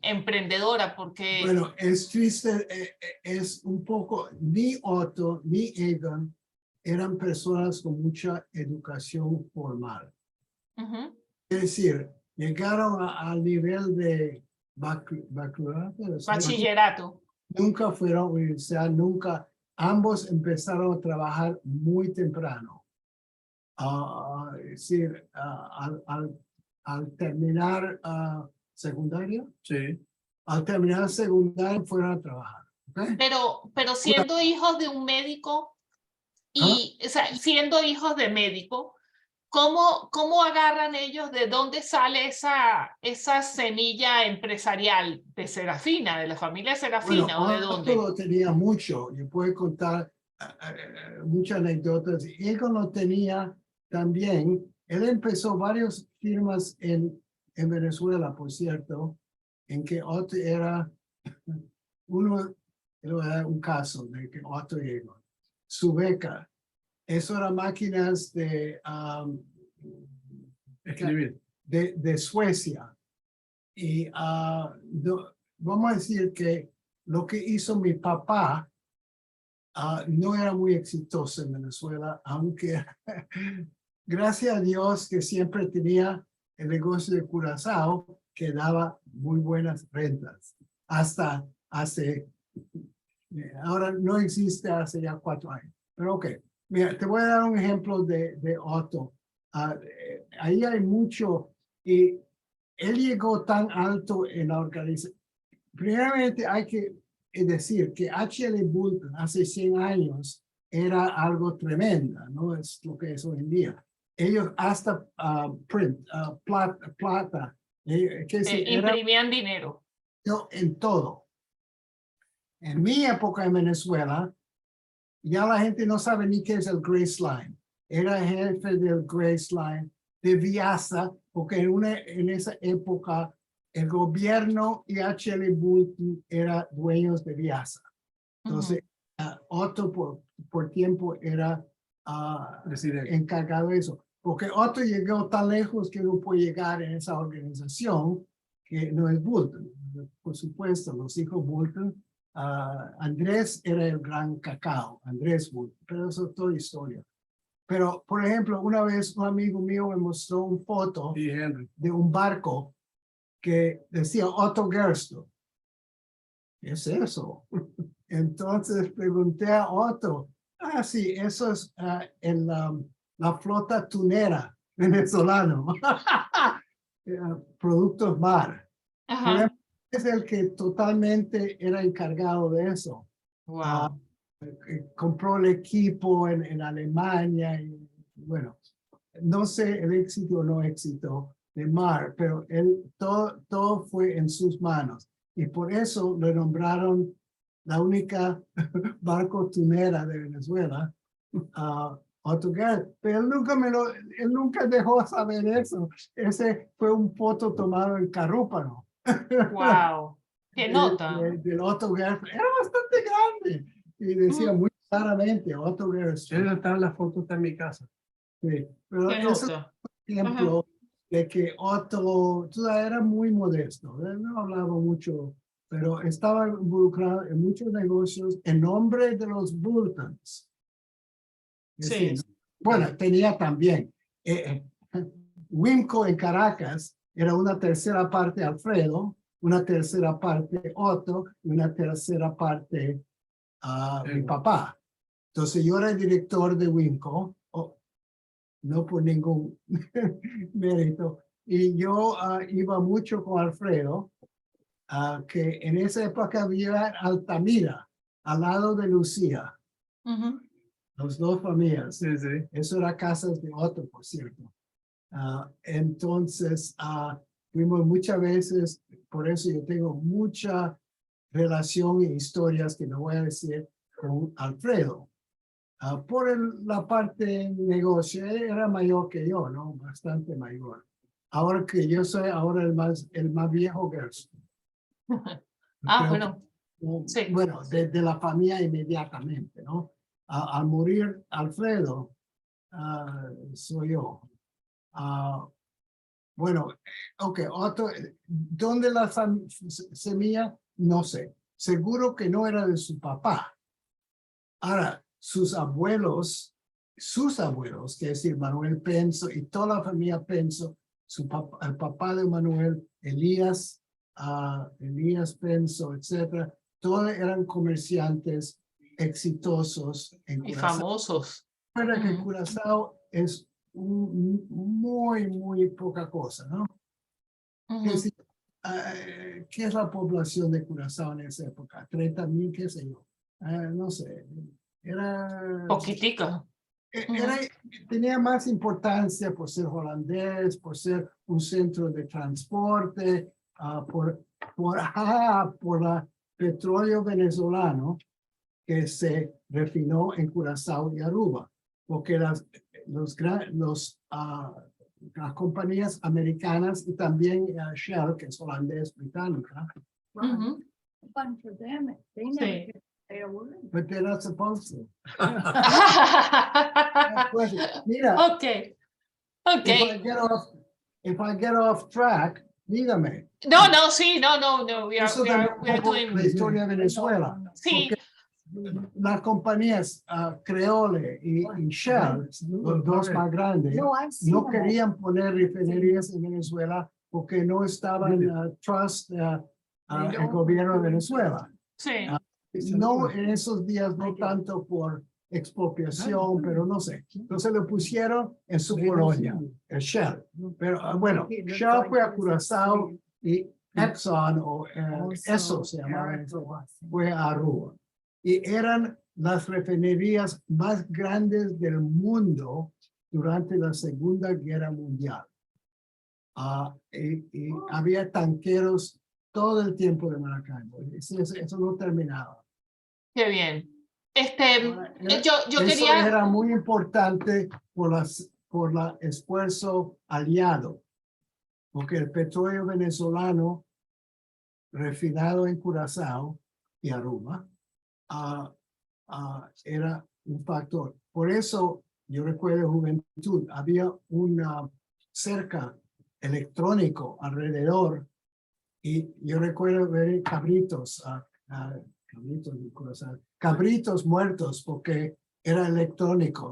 emprendedora? Porque... Bueno, es triste, es un poco, ni Otto ni Egon eran personas con mucha educación formal. Es decir, llegaron al nivel de bachillerato. Nunca fueron a la universidad, nunca. Ambos empezaron a trabajar muy temprano. Es decir, al terminar secundaria. Sí. Al terminar secundaria fueron a trabajar. ¿Okay? Pero siendo hijos de un médico y siendo hijos de médico, ¿cómo agarran ellos de dónde sale esa semilla empresarial de Serafina, de la familia Serafina? ¿O de dónde? Otto tenía mucho. Yo puedo contar muchas anécdotas. Él lo tenía también. Él empezó varias firmas en Venezuela, por cierto, en que Otto era un caso de que Otto llegó. Su beca, eso eran máquinas de Suecia. Y vamos a decir que lo que hizo mi papá no era muy exitoso en Venezuela, aunque gracias a Dios que siempre tenía el negocio de Curazao que daba muy buenas rentas. Hasta ahora no existe hace ya 4 años. Pero ok, mira, te voy a dar un ejemplo de Otto. Ahí hay mucho y él llegó tan alto en la organización. Primeramente hay que decir que H.L. Bulton hace 100 años era algo tremenda, no es lo que es hoy en día. Ellos hasta plata. Imprimían dinero. En todo. En mi época en Venezuela, ya la gente no sabe ni qué es el Grace Line. Era jefe del Grace Line de Viasa, porque en esa época el gobierno y H.L. Bulton eran dueños de Viasa. Entonces, Otto por tiempo era encargado de eso. Porque Otto llegó tan lejos que no puede llegar en esa organización que no es Boulton. Por supuesto, los hijos Boulton. Andrés era el gran cacao, Andrés Boulton, pero eso es toda historia. Pero, por ejemplo, una vez un amigo mío me mostró una foto de un barco que decía Otto Gersto. ¿Qué es eso? Entonces pregunté a Otto, sí, eso es la flota tunera venezolana. Productos mar. Ajá. Es el que totalmente era encargado de eso. Wow. Compró el equipo en Alemania y bueno, no sé el éxito o no éxito de Mar, pero todo fue en sus manos y por eso le nombraron la única barco tunera de Venezuela, Otto Gerst, pero él nunca dejó saber eso. Ese fue un foto tomado en Carúpano. Wow. ¿Qué nota? Del Otto Gerst. Era bastante grande y decía muy claramente Otto Gerst. Está en la foto, está en mi casa. Sí, pero ¿Qué eso es nota? un ejemplo de que Otto era muy modesto, no hablaba mucho, pero estaba involucrado en muchos negocios en nombre de los Boultons. Es Sí. decir, bueno, tenía también Wimco en Caracas, era una tercera parte Alfredo, una tercera parte Otto y una tercera parte mi papá. Entonces yo era el director de Wimco, no por ningún mérito, y yo iba mucho con Alfredo, que en esa época había Altamira, al lado de Lucía. Las dos familias. Sí, sí. Eso era casas de Otto, por cierto. Entonces, fuimos muchas veces, por eso yo tengo mucha relación e historias que no voy a decir con Alfredo. Por la parte negocio, él era mayor que yo, ¿no? Bastante mayor. Ahora que yo soy ahora el más viejo Gerst. Bueno. Sí. Bueno, de la familia inmediatamente, ¿no? Al morir Alfredo, soy yo. Bueno, ok, Otto, ¿dónde la semilla? No sé. Seguro que no era de su papá. Ahora, sus abuelos, que es decir, Manuel Penso y toda la familia Penso, el papá de Manuel, Elías Penso, etcétera, todos eran comerciantes exitosos en y Curazao. famosos. Recuerda que Curazao es muy poca cosa, ¿no? Es decir, ¿qué es la población de Curazao en esa época? 30,000, qué sé yo. No sé. Era Poquitica. tenía más importancia por ser holandés, por ser un centro de transporte, por el petróleo venezolano que se refinó en Curazao y Aruba, porque las compañías americanas y también Shell, que es holandés británica. Sí. But they're not supposed to. Pues, mira, Okay. If I get off track, dígame. No, sí, no. We Eso are doing la historia de Venezuela. Sí. Las compañías Creole y Shell, los dos más grandes, no querían poner refinerías en Venezuela porque no estaban trust el gobierno de Venezuela. Sí. No en esos días, no tanto por expropiación, pero no sé. Entonces lo pusieron en su colonia, el Shell. Pero bueno, Shell fue a Curazao y Exxon, eso se llamaba, fue a Aruba. Y eran las refinerías más grandes del mundo durante la Segunda Guerra Mundial. Y había tanqueros todo el tiempo de Maracaibo. Eso no terminaba. Qué bien. Yo eso quería... era muy importante por el esfuerzo aliado, porque el petróleo venezolano refinado en Curazao y Aruba era un factor. Por eso, yo recuerdo juventud, había una cerca electrónico alrededor Y yo recuerdo ver cabritos muertos porque era electrónico,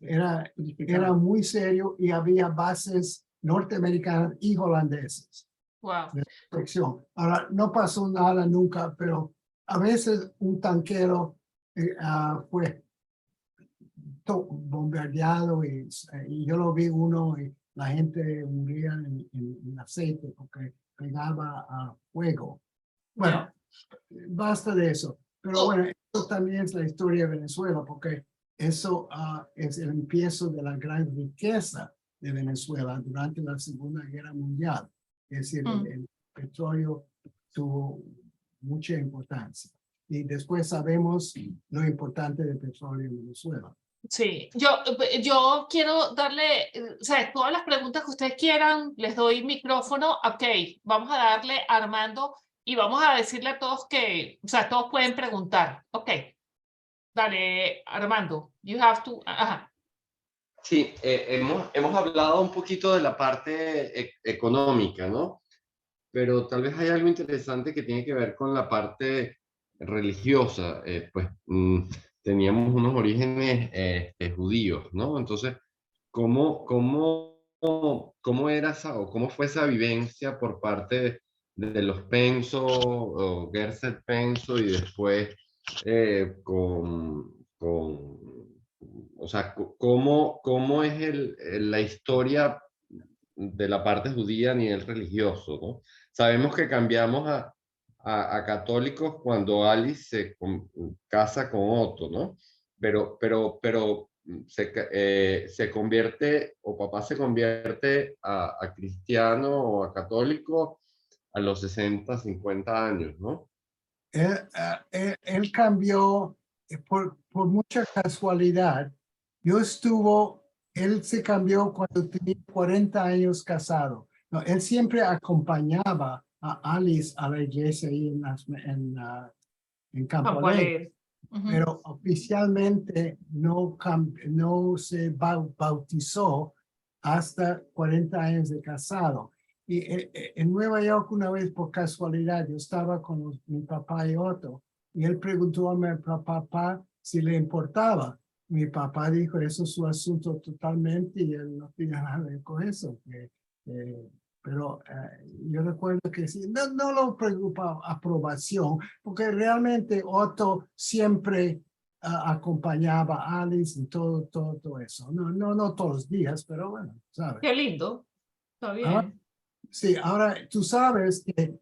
era muy serio y había bases norteamericanas y holandesas. Wow. De protección. Ahora, no pasó nada nunca, pero a veces un tanquero fue bombardeado y yo lo vi uno y la gente moría en aceite porque pegaba a fuego. Bueno, basta de eso. Pero bueno, eso también es la historia de Venezuela porque eso es el empiezo de la gran riqueza de Venezuela durante la Segunda Guerra Mundial. Es decir, el petróleo tuvo mucha importancia. Y después sabemos lo importante del petróleo en Venezuela. Sí, yo quiero darle, o sea, todas las preguntas que ustedes quieran, les doy micrófono. Ok, vamos a darle a Armando y vamos a decirle a todos que, o sea, todos pueden preguntar. Ok, dale, Armando, you have to, ajá. Sí, hemos hablado un poquito de la parte económica, ¿no? Pero tal vez hay algo interesante que tiene que ver con la parte religiosa. Pues teníamos unos orígenes judíos, ¿no? Entonces, ¿cómo era esa o cómo fue esa vivencia por parte de los Penso o Gerset Penso y después o sea, cómo es la historia de la parte judía a nivel religioso, ¿no? Sabemos que cambiamos a católicos cuando Alice se casa con Otto, ¿no? Pero se convierte, o papá se convierte a cristiano o a católico a los 60, 50 años, ¿no? Él cambió por mucha casualidad. Él se cambió cuando tenía 40 años casado. No, él siempre acompañaba a Alice a la iglesia ahí en Campo Alegre. Pero oficialmente no se bautizó hasta 40 años de casado. Y en Nueva York una vez por casualidad yo estaba con mi papá y Otto y él preguntó a mi papá si le importaba. Mi papá dijo, eso es su asunto totalmente y él no tiene nada que ver con eso. Pero yo recuerdo que sí, no lo preocupa aprobación, porque realmente Otto siempre acompañaba a Alice en todo eso. No todos los días, pero bueno, ¿sabes? Qué lindo, está bien. Sí, ahora tú sabes que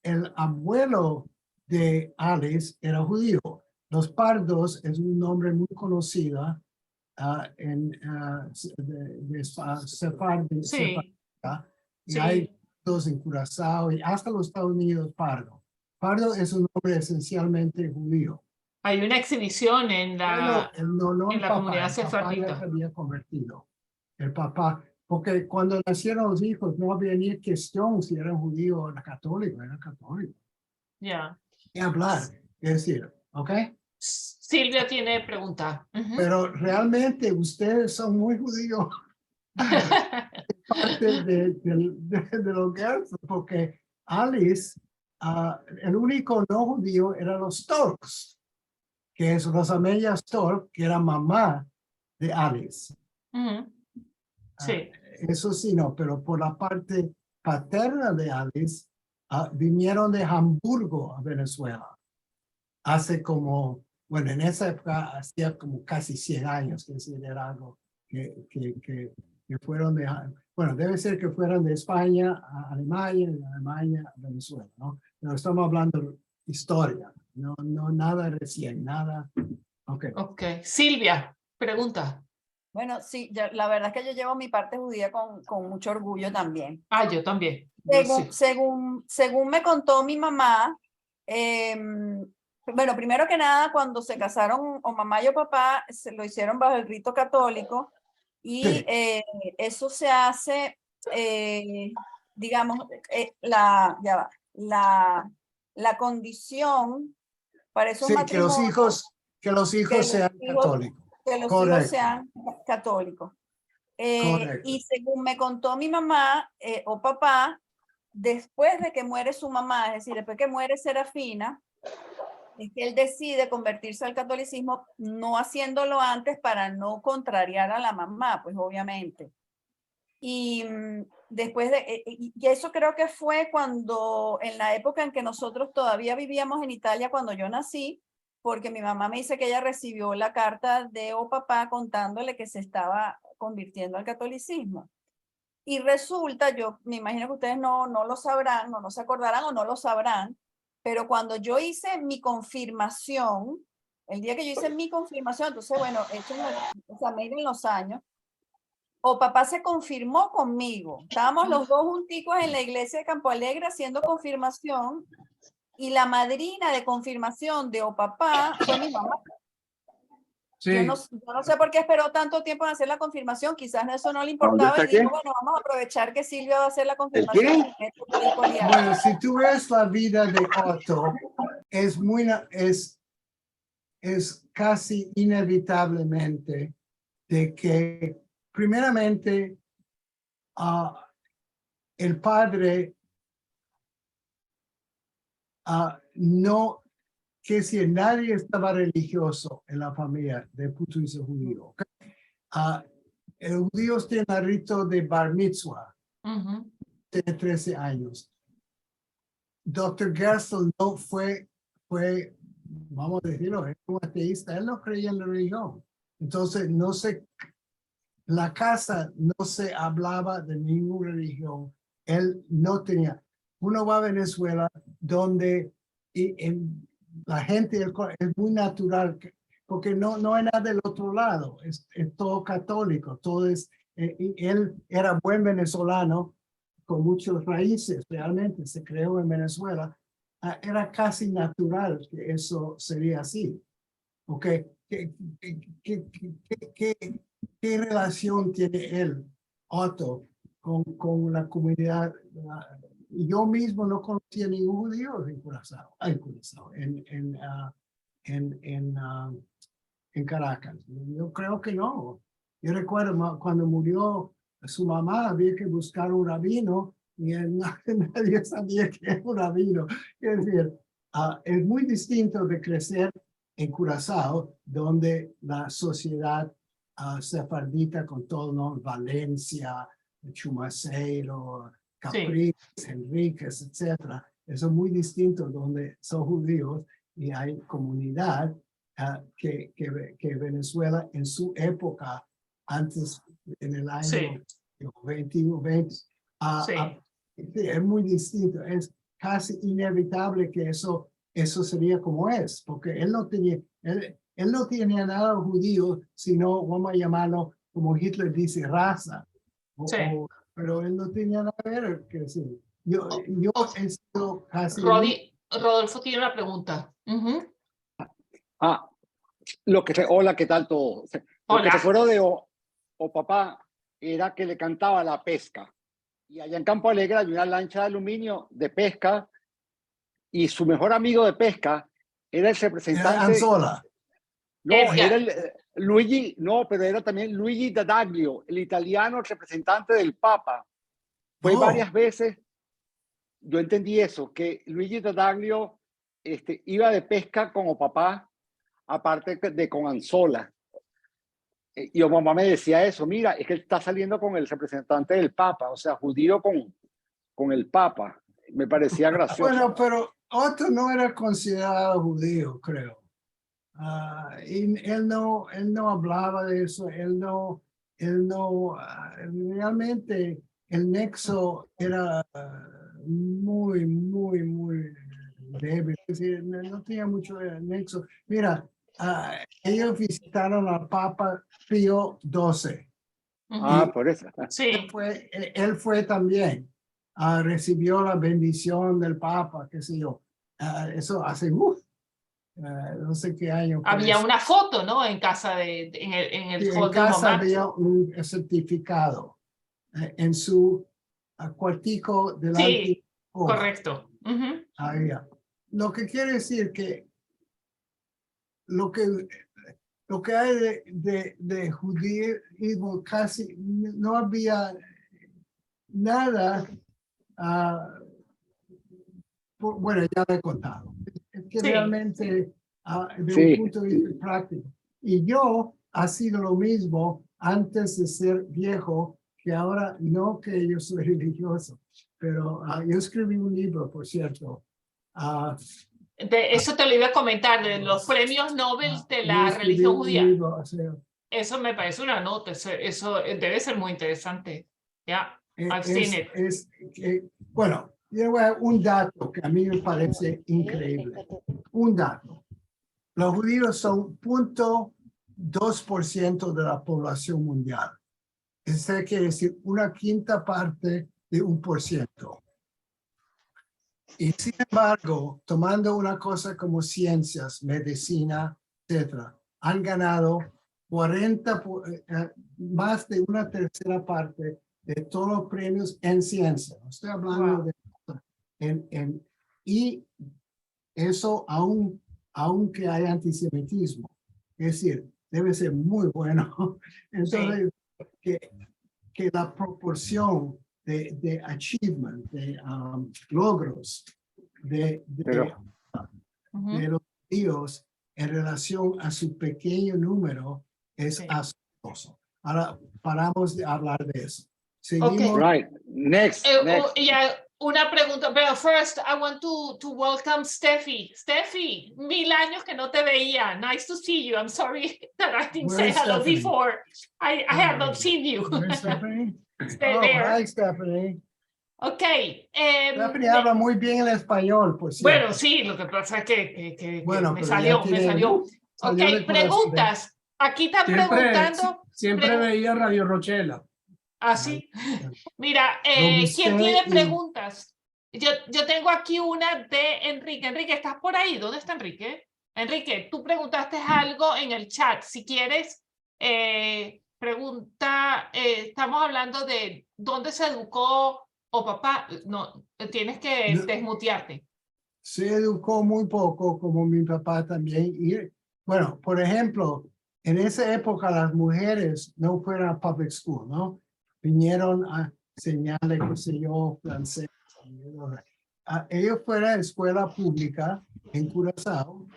el abuelo de Alice era judío. Los Pardos es un nombre muy conocido de Sefardí. Sí. Y hay dos en Curazao y hasta los Estados Unidos Pardo. Pardo es un nombre esencialmente judío. Hay una exhibición en la, en la comunidad sefardita. El papá ya se había convertido. El papá, porque cuando nacieron los hijos no había ni cuestión si eran judíos o católicos, eran católicos. Ya. Y hablar, es decir, ¿ok? Silvia tiene pregunta. Pero realmente ustedes son muy judíos. Parte de los Gerson, porque Alice, el único no judío eran los Storks, que es Rosamelia Stork, que era mamá de Alice. Sí. Eso sí, no, pero por la parte paterna de Alice, vinieron de Hamburgo a Venezuela. Hace como, bueno, en esa época hacía como casi 100 años, que era algo que fueron de, bueno, debe ser que fueron de España a Alemania, de Alemania a Venezuela, ¿no? Pero estamos hablando de historia, no nada recién, nada. Ok. Silvia, pregunta. Bueno, sí, la verdad es que yo llevo mi parte judía con mucho orgullo también. Yo también. Según me contó mi mamá, bueno, primero que nada, cuando se casaron o mamá y o papá, se lo hicieron bajo el rito católico y eso se hace, digamos, la condición para esos matrimonios. Que los hijos sean católicos. Que los hijos sean católicos. Y según me contó mi mamá o papá, después de que muere su mamá, es decir, después que muere Serafina, es que él decide convertirse al catolicismo, no haciéndolo antes para no contrariar a la mamá, pues obviamente. Y después de, y eso creo que fue cuando, en la época en que nosotros todavía vivíamos en Italia, cuando yo nací, porque mi mamá me dice que ella recibió la carta de o papá contándole que se estaba convirtiendo al catolicismo. Y resulta, yo me imagino que ustedes no lo sabrán, no se acordarán o no lo sabrán, pero cuando yo hice mi confirmación, el día que yo hice mi confirmación, entonces, bueno, o sea, miren los años, o papá se confirmó conmigo. Estábamos los dos junticos en la iglesia de Campo Alegre haciendo confirmación y la madrina de confirmación de o papá fue mi mamá. Sí. Yo no sé por qué esperó tanto tiempo en hacer la confirmación, quizás eso no le importaba y dijo, bueno, vamos a aprovechar que Silvia va a hacer la confirmación. Bueno, si tú ves la vida de Otto, es casi inevitablemente de que primeramente el padre no, que si nadie estaba religioso en la familia de punto de vista judío. ¿Okay? Los judíos tienen el rito de bar mitzvah de 13 años. Dr. Gersel no fue, vamos a decirlo, es un ateísta, él no creía en la religión. Entonces, la casa no se hablaba de ninguna religión. Él no tenía. Uno va a Venezuela donde la gente es muy natural, porque no hay nada del otro lado, es todo católico, todo es, él era buen venezolano, con muchas raíces, realmente se creó en Venezuela, era casi natural que eso sería así. ¿Ok? ¿Qué relación tiene él, Otto, con la comunidad? Yo mismo no conocía ningún judío en Curazao, en Caracas. Yo creo que no. Yo recuerdo cuando murió su mamá, había que buscar un rabino y nadie sabía que era un rabino. Es decir, es muy distinto de crecer en Curazao, donde la sociedad sefardita con todo, ¿no? Valencia, Chumaceiro, Capriles, sí. Enríquez, etcétera. Eso es muy distinto donde son judíos y hay comunidad que Venezuela en su época, antes en el año sí. 20, sí. Es muy distinto. Es casi inevitable que eso sería como es, porque él no tenía nada judío, sino, vamos a llamarlo, como Hitler dice, raza. Sí. Pero él no tenía nada que ver. Que sí. Yo he sido casi... Rodolfo tiene una pregunta. Hola, ¿qué tal todo? Lo que recuerdo de o papá era que le cantaba la pesca. Y allá en Campo Alegre hay una lancha de aluminio de pesca y su mejor amigo de pesca era el representante... Era Anzola. No, era Luigi, no, pero era también Luigi D'Adaglio, el italiano, el representante del Papa. Fue varias veces, yo entendí eso, que Luigi D'Adaglio iba de pesca como papá, aparte de con Anzola. Y mi mamá me decía eso, mira, es que él está saliendo con el representante del Papa, o sea, judío con el Papa. Me parecía gracioso. Bueno, pero Otto no era considerado judío, creo. Y él no hablaba de eso, realmente el nexo era muy débil, es decir, no tenía mucho nexo. Mira, ellos visitaron al Papa Pío XII. Por eso. Sí. Él fue también, recibió la bendición del Papa, qué sé yo. Eso hace no sé qué año. Había una foto, ¿no? En casa en el casa había un certificado en su cuartico delante. Sí, correcto. Había. Lo que quiere decir que lo que lo que hay de judaísmo casi no había nada. Bueno, ya lo he contado. Es que realmente de un punto de vista práctico. Y yo ha sido lo mismo antes de ser viejo, que ahora no que yo soy religioso, pero yo escribí un libro, por cierto. De eso te lo iba a comentar, de los premios Nobel de la religión judía. Eso me parece una nota, eso debe ser muy interesante. Ya, I've seen it. Bueno, un dato que a mí me parece increíble. Un dato. Los judíos son 0.2% de la población mundial. Eso quiere decir 1/5 parte de 1%. Y sin embargo, tomando una cosa como ciencias, medicina, etcétera, han ganado más de 1/3 parte de todos los premios en ciencia. Estoy hablando de y eso aunque hay antisemitismo. Es decir, debe ser muy bueno. Entonces, que la proporción de achievement, de logros de los judíos en relación a su pequeño número es asombroso. Ahora paramos de hablar de eso. Seguimos. Right. Next. Una pregunta, pero first I want to welcome Steffi. Steffi, 1000 años que no te veía. Nice to see you. I'm sorry that I didn't say hello before. I have not seen you. Stephanie? Hi, Stephanie. Okay. Stephanie habla muy bien el español, por cierto. Bueno, sí, lo que pasa es que me salió. Ok, preguntas. Aquí están preguntando. Siempre veía Radio Rochela. Ah, sí. Mira, ¿quién tiene preguntas? Yo tengo aquí una de Enrique. Enrique, ¿estás por ahí? ¿Dónde está Enrique? Enrique, tú preguntaste algo en el chat. Si quieres, pregunta, estamos hablando de dónde se educó o papá. No, tienes que desmutearte. Se educó muy poco, como mi papá también. Y, bueno, por ejemplo, en esa época las mujeres no fueron a public school, ¿no? Vinieron a enseñarle, qué sé yo, francés. Ellos fueron a escuela pública en Curazao,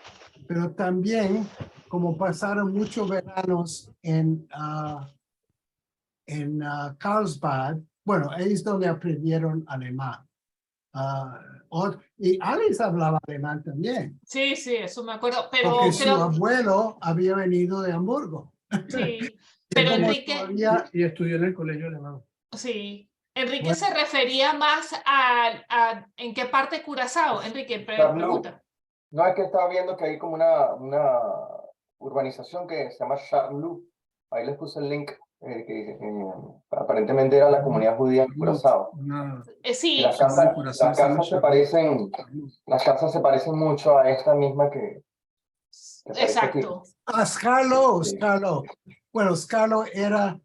pero también, como pasaron muchos veranos en Carlsbad, bueno, ahí es donde aprendieron alemán. Y Alice hablaba alemán también. Sí, eso me acuerdo. Pero porque su abuelo había venido de Hamburgo. Sí. Pero Enrique... Y estudió en el colegio alemán. Sí. Enrique se refería más a ¿en qué parte de Curazao? Enrique, pregunta. No, es que estaba viendo que hay como una urbanización que se llama Charloux. Ahí les puse el link. Que aparentemente era la comunidad judía en Curazao. Sí. Las casas se parecen mucho a esta misma que exacto. Scalo. Bueno, Scalo era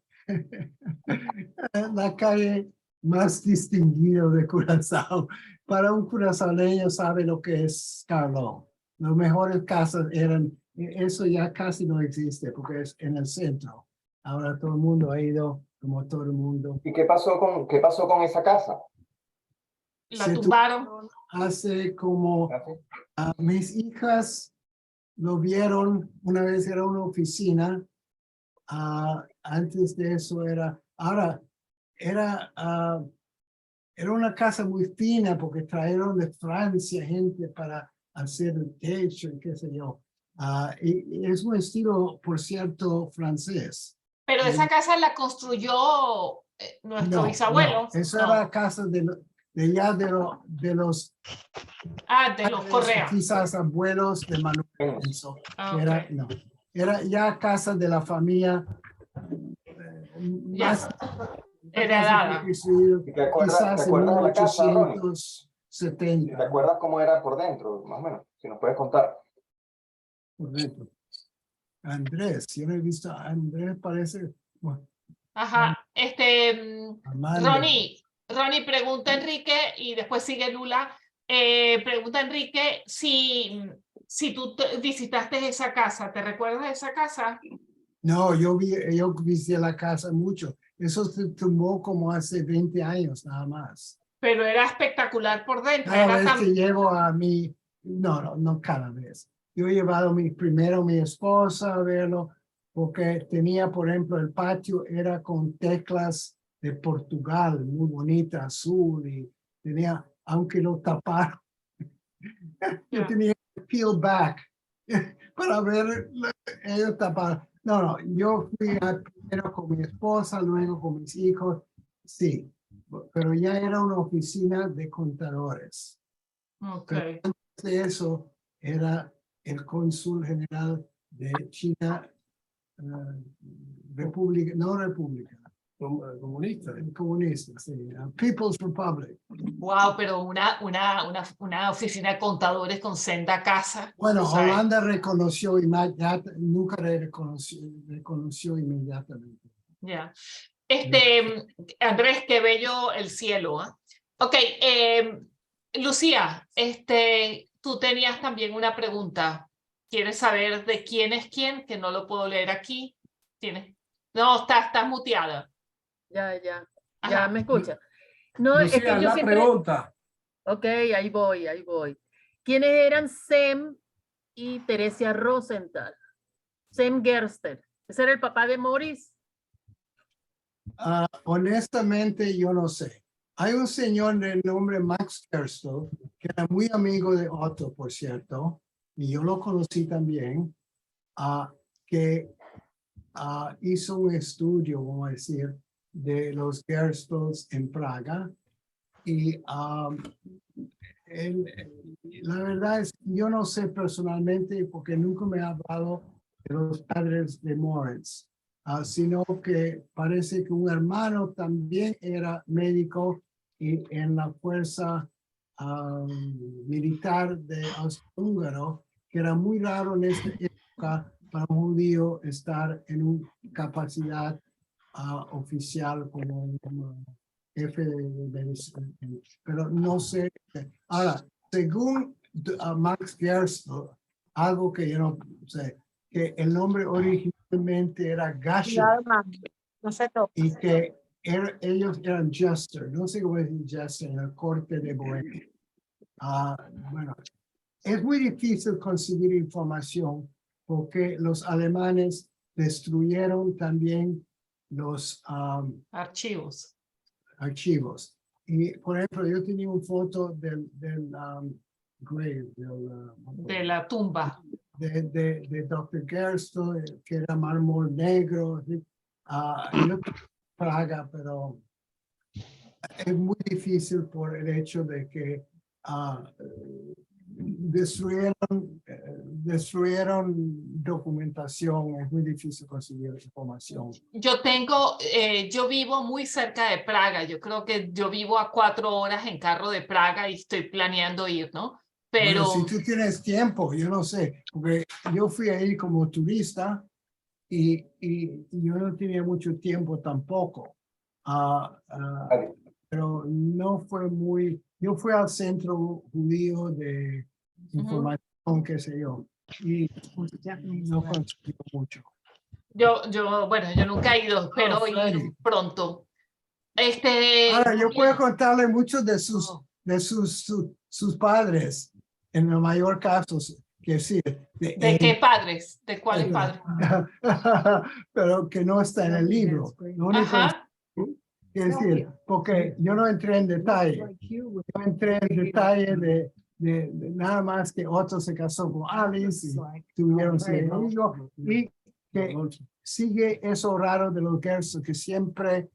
la calle más distinguida de Curazao. Para un curazaoleño sabe lo que es Scalo. Las mejores casas eran, eso ya casi no existe porque es en el centro. Ahora todo el mundo ha ido, como todo el mundo. ¿Y qué pasó con esa casa? La tumbaron. Hace como mis hijas lo vieron una vez, era una oficina. Antes de eso era una casa muy fina porque trajeron de Francia gente para hacer el techo y qué sé yo. Y es un estilo, por cierto, francés. Pero esa casa la construyó nuestro bisabuelo. No, esa era la casa de los de los Correa. Quizás abuelos de Manuel Lorenzo. Era ya casa de la familia más heredada. Quizás en 1870. ¿Te acuerdas cómo era por dentro, más o menos? Si nos puedes contar. Por dentro. Andrés, yo no he visto a Andrés, parece. Bueno, ajá, Ronnie pregunta a Enrique y después sigue Lula. Pregunta a Enrique si si tú visitaste esa casa, ¿te recuerdas de esa casa? No, yo visité la casa mucho. Eso se tomó como hace 20 años nada más. Pero era espectacular por dentro. Cada Era vez que llevo a mi, no cada vez. Yo he llevado primero a mi esposa a verlo, porque tenía, por ejemplo, el patio era con teclas de Portugal, muy bonita, azul, y tenía, aunque lo taparon, yo tenía que peel back para ver ellos tapar. No, yo fui primero con mi esposa, luego con mis hijos, sí, pero ya era una oficina de contadores. Okay. Pero antes de eso era el cónsul general de China, República, no República. Comunista, sí. People's Republic. Wow, pero una oficina de contadores con senda casa. Bueno, ¿sabes? Holanda reconoció nunca reconoció inmediatamente. Ya. Andrés, qué bello el cielo. ¿Eh? Ok, Lucía, tú tenías también una pregunta. ¿Quieres saber de quién es quién? Que no lo puedo leer aquí. ¿Tienes? No, estás muteada. Ya Ajá. me escucha. No, Lucía, es que yo la siempre... pregunta. Ok, ahí voy. ¿Quiénes eran Sem y Teresia Rosenthal? Sem Gerster. ¿Ese era el papá de Morris? Honestamente, yo no sé. Hay un señor de nombre Max Gerstel, que era muy amigo de Otto, por cierto, y yo lo conocí también, que hizo un estudio, vamos a decir, de los Gerstels en Praga. Y la verdad es que yo no sé personalmente, porque nunca me ha hablado de los padres de Moritz, sino que parece que un hermano también era médico y en la fuerza militar de Austrohúngaro, que era muy raro en esta época para un judío estar en una capacidad oficial como jefe de pero no sé. Ahora, según Max Gerstel, algo que yo no sé, que el nombre originalmente era Gasher y que ellos eran Jester, no sé cómo decir Jester, en el corte de Bohemia. Bueno, es muy difícil conseguir información porque los alemanes destruyeron también los archivos. Y, por ejemplo, yo tenía una foto del grave, de la tumba. De Dr. Gerstel, que era mármol negro. Yo Praga, pero es muy difícil por el hecho de que destruyeron documentación, es muy difícil conseguir información. Yo vivo muy cerca de Praga, yo creo que yo vivo a 4 horas en carro de Praga y estoy planeando ir, ¿no? Pero bueno, si tú tienes tiempo, yo no sé, porque yo fui ahí como turista y yo no tenía mucho tiempo tampoco. Pero no fue muy... Yo fui al centro judío de información, qué sé yo, y no conseguí mucho. Yo nunca he ido, pero ir pronto. Ahora, yo puedo contarle mucho de sus padres, en el mayor caso, que sí. ¿De qué padres? ¿De cuáles padres? Pero que no está en el libro. Ajá. Es decir, porque yo no entré en detalle. Yo entré en detalle de nada más que Otto se casó con Alice y tuvieron 6 hijos. Y que sigue eso raro de los Gerstel que siempre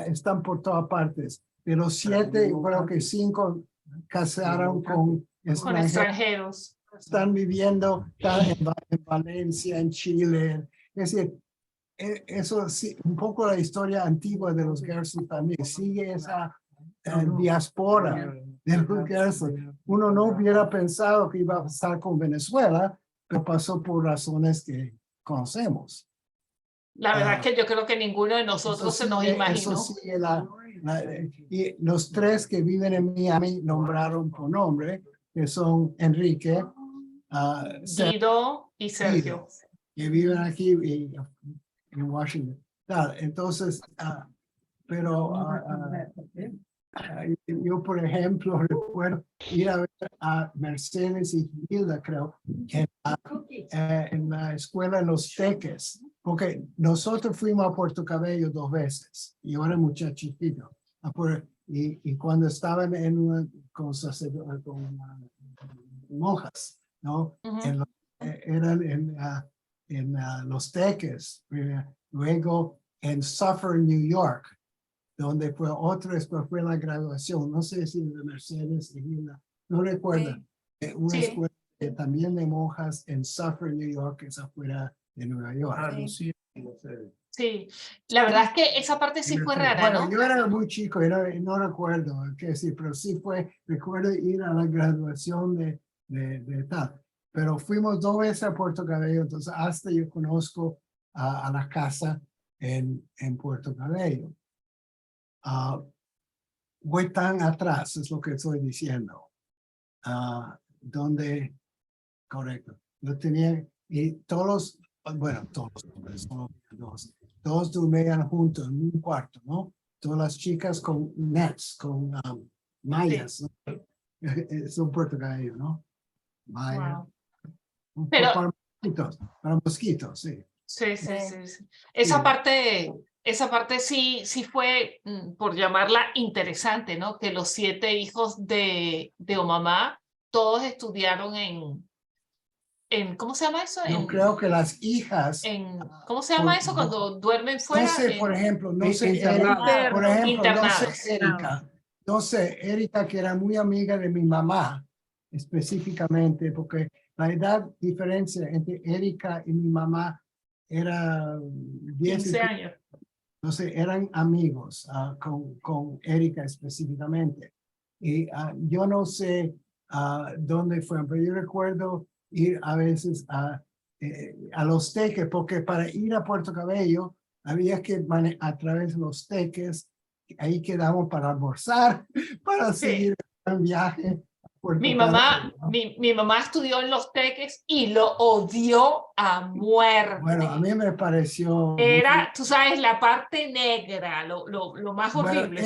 están por todas partes. De los 7, creo que 5 casaron con extranjeros. Están viviendo en Valencia, en Chile. Es decir, eso sí, un poco la historia antigua de los Gerstel también sigue esa diáspora de los Gerstel. Uno no hubiera pensado que iba a estar con Venezuela, pero pasó por razones que conocemos. La verdad es que yo creo que ninguno de nosotros se nos imaginó. Eso sigue y los 3 que viven en Miami nombraron por nombre, que son Enrique, Guido y Sergio. Que viven aquí en Washington. Claro, entonces, yo, por ejemplo, recuerdo ir a ver a Mercedes y Hilda, creo, en la escuela en Los Teques, porque nosotros fuimos a Puerto Cabello 2 veces, y yo era muchachito, y cuando estaban con monjas, ¿no? Eran en Los Teques, luego en Suffern, New York, donde fue después fue la graduación, no sé si de Mercedes y Hilda, no recuerdo, una escuela también de monjas en Suffern, New York, que es afuera de Nueva York. Sí, la verdad es que esa parte sí fue rara, bueno, ¿no? yo era muy chico, no recuerdo qué decir, pero sí recuerdo ir a la graduación de tal. Pero fuimos 2 veces a Puerto Cabello, entonces hasta yo conozco a la casa en Puerto Cabello. Voy tan atrás, es lo que estoy diciendo. Donde, correcto, yo tenía, y todos los hombres, todos dormían juntos en un cuarto, ¿no? Todas las chicas con nets, con mallas, ¿no? Es un Puerto Cabello, ¿no? Malla. Wow. Pero, para mosquitos, sí. Sí. Esa parte sí fue, por llamarla, interesante, ¿no? Que los 7 hijos de Omamá, todos estudiaron ¿cómo se llama eso? Yo creo que las hijas... ¿Cómo se llama eso cuando duermen fuera? No sé, por ejemplo, no sé, internado. por ejemplo, internados. No sé, Erika, que era muy amiga de mi mamá, específicamente, porque la edad diferencia entre Erika y mi mamá era 15 años. No sé, eran amigos con Erika específicamente. Y yo no sé dónde fueron, pero yo recuerdo ir a veces a Los Teques, porque para ir a Puerto Cabello había que a través de Los Teques, ahí quedamos para almorzar, para seguir el viaje. Mi mamá estudió en Los Teques y lo odió a muerte. Bueno, a mí me pareció... Era, tú sabes, la parte negra, lo más horrible.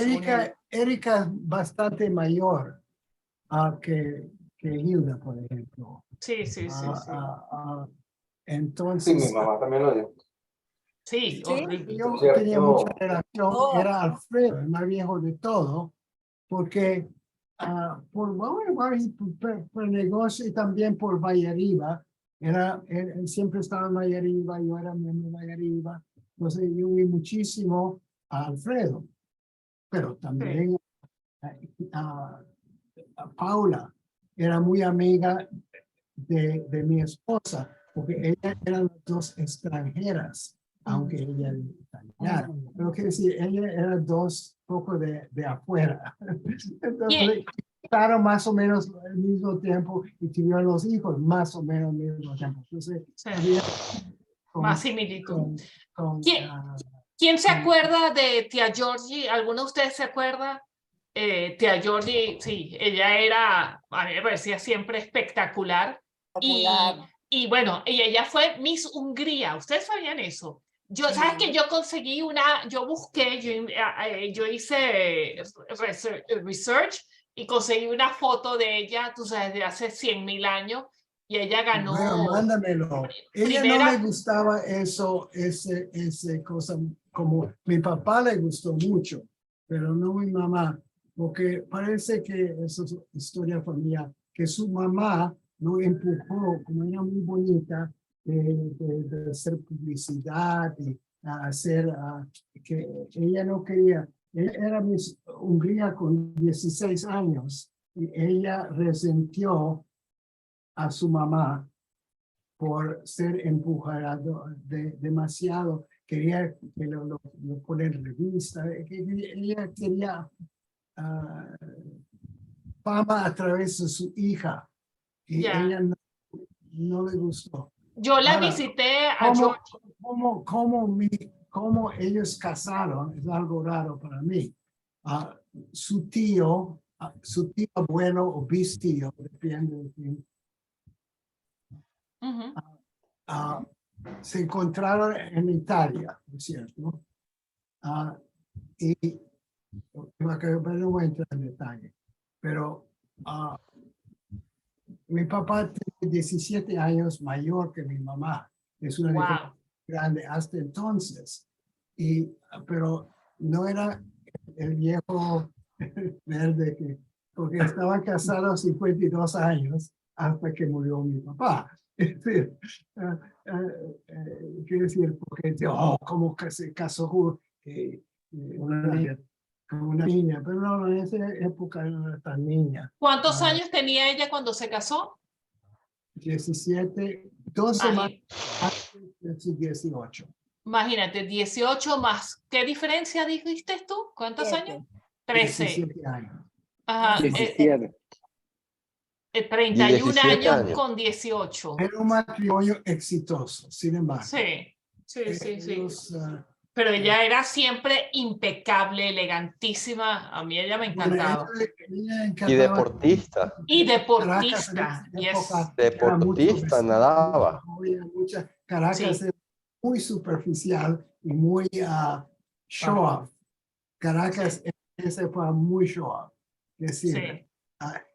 Erika es bastante mayor que Hilda, por ejemplo. Sí. Entonces... Sí, mi mamá también lo dio. Sí, horrible. Yo tenía mucha relación, era Alfredo, el más viejo de todo, porque por negocio y también por Vallarriba, él siempre estaba en Vallarriba, yo era miembro de Vallarriba, entonces yo vi muchísimo a Alfredo, pero también a Paula, era muy amiga de mi esposa, porque ellas eran 2 extranjeras, aunque ella era italiana. Pero quiero decir, ella era 2 poco de afuera. Entonces, estaban más o menos al mismo tiempo y tuvieron los hijos más o menos al mismo tiempo. Entonces, había más similitud. ¿Quién se acuerda de tía Georgie? ¿Alguno de ustedes se acuerda? Tía Georgie, sí, ella era, a mí me parecía siempre espectacular. Y bueno, y ella fue Miss Hungría. ¿Ustedes sabían eso? ¿Sabes que yo conseguí yo busqué, yo hice research y conseguí una foto de ella, tú sabes, de hace 100.000 años, y ella ganó. Bueno, mándamelo. Ella no le gustaba ese cosa, como mi papá le gustó mucho, pero no mi mamá, porque parece que eso es historia familiar, que su mamá lo empujó, como era muy bonita, de hacer publicidad y hacer, que ella no quería. Ella era Miss Hungría con 16 años y ella resentió a su mamá por ser empujado demasiado. Quería que lo poner en revista. Ella quería fama a través de su hija. Y ella no le gustó. Yo la visité a Georgie. ¿Cómo ellos casaron? Es algo raro para mí. Su tío abuelo o bistío, depende de quién, se encontraron en Italia, ¿no es cierto? Y no voy a entrar en detalle, pero mi papá tiene 17 años mayor que mi mamá. Es una diferencia grande hasta entonces. Pero no era el viejo verde porque estaban casados 52 años hasta que murió mi papá. Es decir, quiero decir, porque como que se casó con una niña, pero no, en esa época no era tan niña. ¿Cuántos años tenía ella cuando se casó? 17, 12 más, 18. Imagínate, 18 más. ¿Qué diferencia dijiste tú? ¿Cuántos años? 13. 17 años. Ajá. 17. 31 años con 18. Era un matrimonio exitoso, sin embargo. Sí. Ellos, pero ella era siempre impecable, elegantísima. A mí ella me encantaba. Y deportista. Y deportista. Deportista, nadaba. Caracas era muy superficial y muy show off. Caracas en esa época muy show off. Es decir,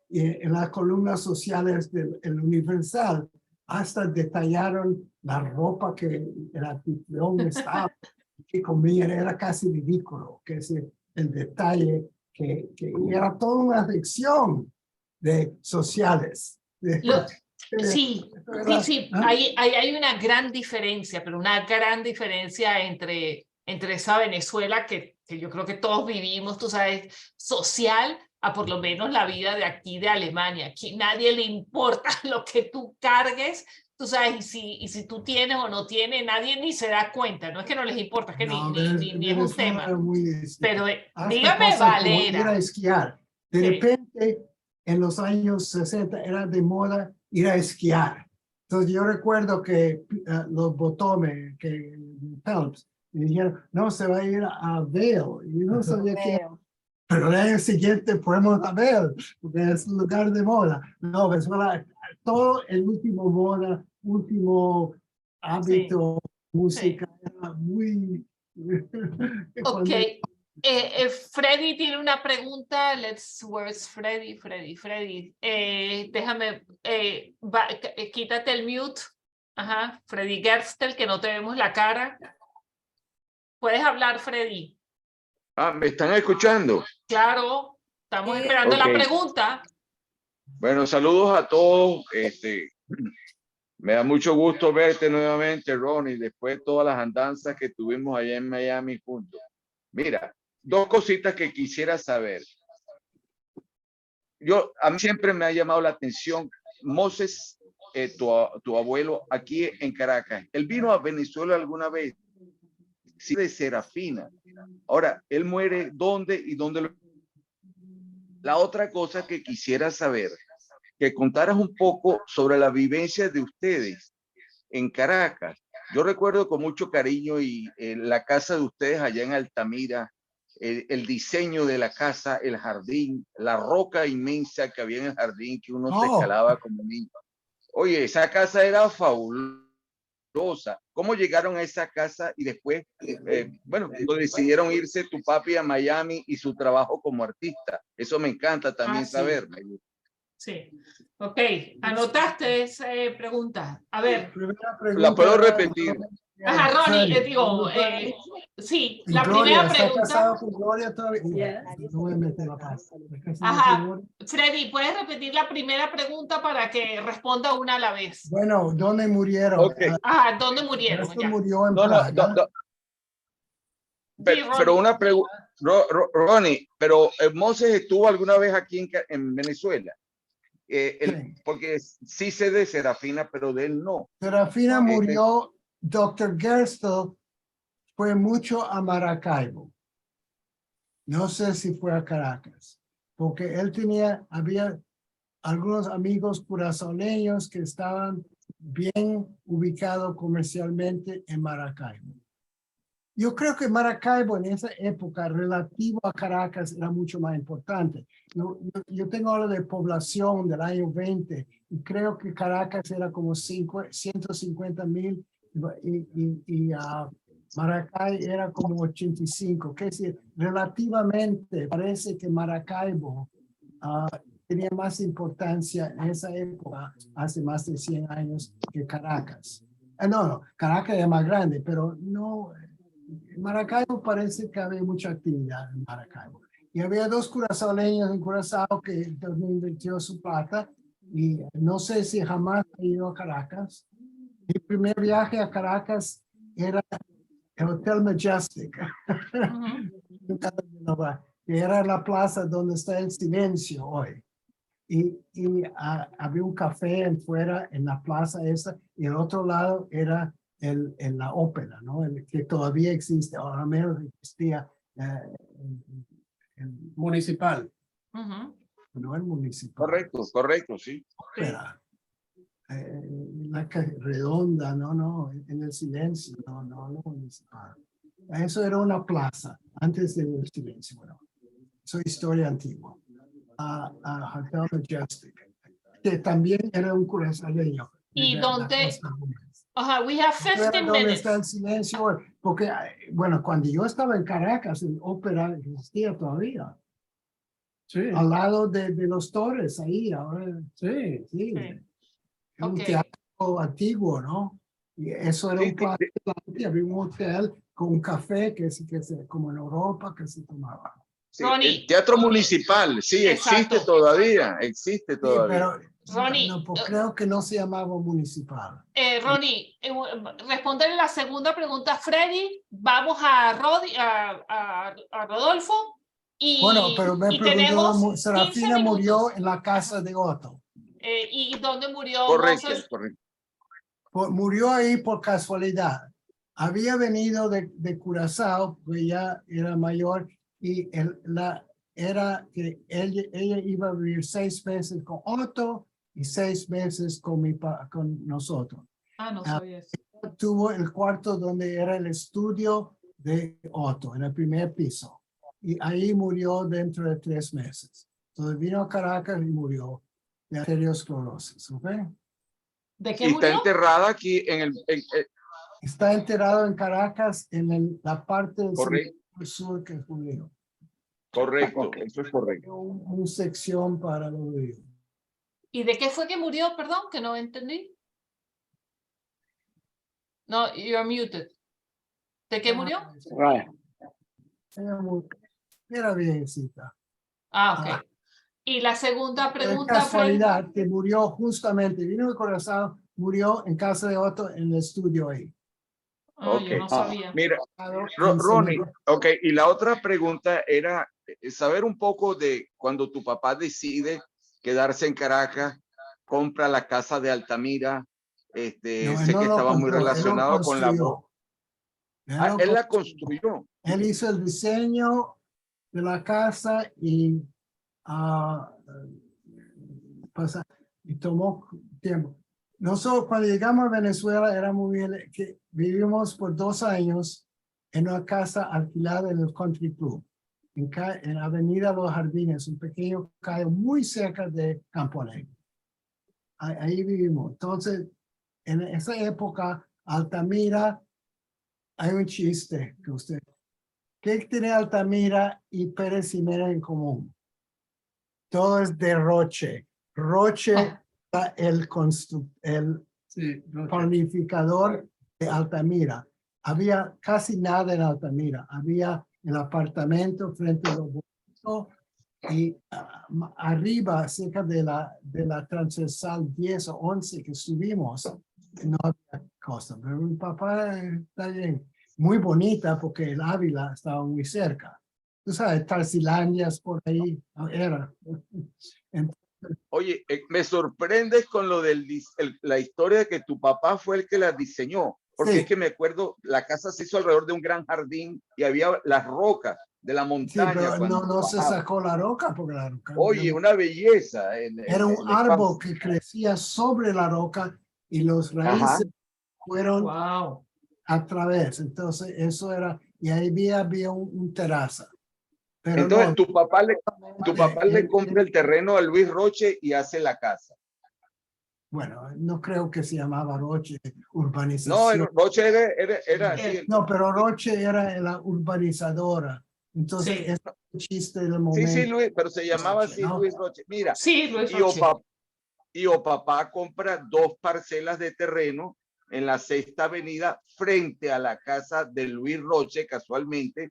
en las columnas sociales del Universal hasta detallaron la ropa que el anfitrión estaba, que comía, era casi ridículo, que es el detalle, que era toda una sección de sociales. Sí, ahí hay una gran diferencia, pero una gran diferencia entre esa Venezuela que yo creo que todos vivimos, tú sabes, social, a por lo menos la vida de aquí de Alemania. Aquí nadie le importa lo que tú cargues, tú sabes, y si tú tienes o no tienes, nadie ni se da cuenta. No es que no les importa, es que ni es un tema. Pero dígame, Valera. Ir a esquiar. De repente, en los años 60 era de moda ir a esquiar. Entonces yo recuerdo que los Botome, que Phelps, me dijeron, no, se va a ir a Vail. Y yo no sabía qué. Pero el año siguiente fuimos a Vail, porque es un lugar de moda. No, Venezuela, todo el último moda, último hábito, música, era muy... Ok. Freddy tiene una pregunta. Where's Freddy? Déjame, quítate el mute. Ajá, Freddy Gerstel, que no te vemos la cara. Puedes hablar, Freddy. ¿Me están escuchando? Claro, estamos esperando la pregunta. Bueno, saludos a todos. Me da mucho gusto verte nuevamente, Ronnie, después de todas las andanzas que tuvimos allá en Miami juntos. Mira, dos cositas que quisiera saber. A mí siempre me ha llamado la atención Moses, tu abuelo, aquí en Caracas. Él vino a Venezuela alguna vez, sí, de Serafina. Ahora, él muere ¿dónde y dónde lo... La otra cosa que quisiera saber, que contaras un poco sobre la vivencia de ustedes en Caracas. Yo recuerdo con mucho cariño y la casa de ustedes allá en Altamira, el diseño de la casa, el jardín, la roca inmensa que había en el jardín que uno se escalaba como niño. Oye, esa casa era fabulosa. ¿Cómo llegaron a esa casa y después, bueno, decidieron irse tu papi a Miami y su trabajo como artista? Eso me encanta también saber. Sí. Ok, anotaste esa pregunta. A ver. La puedo repetir. Ajá, Ronnie, digo, sí, la primera pregunta. Ajá, Freddy, ¿puedes repetir la primera pregunta para que responda una a la vez? Bueno, ¿dónde murieron? Okay. Ajá, ¿dónde murieron? Murió en Praga. Pero una pregunta, Ronnie, pero Moses estuvo alguna vez aquí en Venezuela. Porque sí sé de Serafina, pero de él no. Serafina murió. Dr. Gerstel fue mucho a Maracaibo. No sé si fue a Caracas, porque él había algunos amigos curazoneños que estaban bien ubicados comercialmente en Maracaibo. Yo creo que Maracaibo en esa época, relativo a Caracas, era mucho más importante. yo tengo ahora de población del año 20 y creo que Caracas era como 150,000 y Maracay era como 85. Que es decir, relativamente parece que Maracaibo tenía más importancia en esa época, hace más de 100 años, que Caracas. No, Caracas es más grande, pero no, Maracaibo parece que había mucha actividad en Maracaibo. Y había 2 curazaoleños en Curazao que invirtió su plata y no sé si jamás ha ido a Caracas. Mi primer viaje a Caracas era el Hotel Majestic, que era la plaza donde está el Silencio hoy. Y había un café fuera en la plaza esa y el otro lado era la ópera, ¿no? Que todavía existe, ahora menos existía el Municipal. no el municipal. Correcto, sí. Ópera. La redonda, no, en el Silencio, no municipal. Eso era una plaza antes del Silencio. Bueno, eso es historia antigua. Hotel Majestic, que también era un curazaleño. ¿Y dónde? We have 15 ¿Dónde minutes. está el Silencio hoy? Porque, bueno, cuando yo estaba en Caracas, el ópera existía todavía. Sí. Al lado de los Torres, ahí, ahora. Sí. Era un teatro antiguo, ¿no? Y eso era un plato, había un hotel con un café que como en Europa, que se tomaba. Sí, el teatro municipal, sí, existe todavía. Sí, pero Ronnie, pues creo que no se llamaba municipal. Ronnie, responderle la segunda pregunta a Freddy. Vamos a Rodolfo. Bueno, pero me preguntó, Serafina 15 murió en la casa de Otto. ¿Y dónde murió? Correcto. Murió ahí por casualidad. Había venido de Curazao, pues ya era mayor, y era que ella iba a vivir 6 meses con Otto y 6 meses con nosotros. No sabía eso. Tuvo el cuarto donde era el estudio de Otto, en el primer piso. Y ahí murió dentro de 3 meses. Entonces vino a Caracas y murió de arteriosclerosis. ¿Ok? ¿De qué y murió? está enterrada aquí Está enterrado en Caracas, en la parte del sur que es judío. Correcto, eso es correcto. Una sección para los judíos. ¿Y de qué fue que murió? Perdón, que no entendí. No, you're muted. ¿De qué murió? Era viejecita. Ok. Y la segunda pregunta. De casualidad, que murió justamente, vino de Curazao, murió en casa de Otto en el estudio ahí. Yo no sabía. Mira, Ronnie, y la otra pregunta era saber un poco de cuando tu papá decide quedarse en Caracas, compra la casa de Altamira, sé que estaba muy relacionado con la voz. Él la construyó. Él hizo el diseño de la casa y tomó tiempo. Nosotros cuando llegamos a Venezuela éramos que vivimos por 2 años en una casa alquilada en el Country Club, en Avenida Los Jardines, un pequeño calle muy cerca de Campo Alegre. Ahí vivimos. Entonces, en esa época, Altamira, hay un chiste que usted... ¿Qué tiene Altamira y Pérez Jiménez en común? Todo es derroche. Roche, el planificador de Altamira. Había casi nada en Altamira. Había el apartamento frente a los bonitos y arriba, cerca de la transversal 10 o 11 que subimos, no había cosa. Pero mi papá está bien. Muy bonita porque el Ávila estaba muy cerca. Tú sabes, Tarsilandias por ahí era. Oye, me sorprendes con lo la historia de que tu papá fue el que la diseñó, porque es que me acuerdo, la casa se hizo alrededor de un gran jardín y había las rocas de la montaña. Sí, pero no se sacó la roca porque la roca. Oye, una belleza. Era un árbol que crecía sobre la roca y los raíces fueron a través. Entonces, eso era, y ahí había un terraza. Pero Entonces, no, tu papá le compra el terreno a Luis Roche y hace la casa. bueno, no creo que se llamaba Roche, No, urbanización. Roche era así. No, pero Roche era la urbanizadora. Entonces, Sí. es un chiste del momento. Sí, sí, Luis, pero se llamaba Roche, así, ¿no? Luis Roche. Mira, Sí, Luis y Roche. papá compra 2 parcelas de terreno en la 6ª Avenida frente a la casa de Luis Roche, casualmente,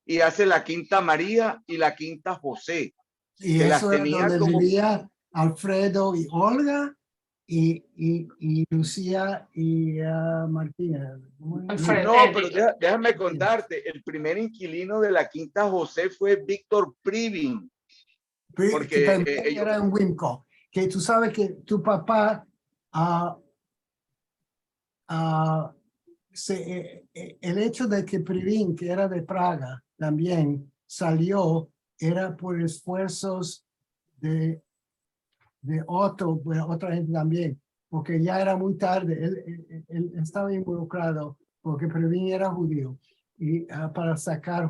y hace la Quinta María y la Quinta José. Y que las eso era tenía donde como- vivía Alfredo y Olga y Lucía y Martina. Alfredo. No, pero déjame contarte, el primer inquilino de la Quinta José fue Víctor Privin. Que Porque también ellos, era en Wimco. Que tú sabes que tu papá el hecho de que Privin, que era de Praga, también salió, era por esfuerzos de otra gente también, porque ya era muy tarde, él estaba involucrado, porque Previn era judío, y para sacar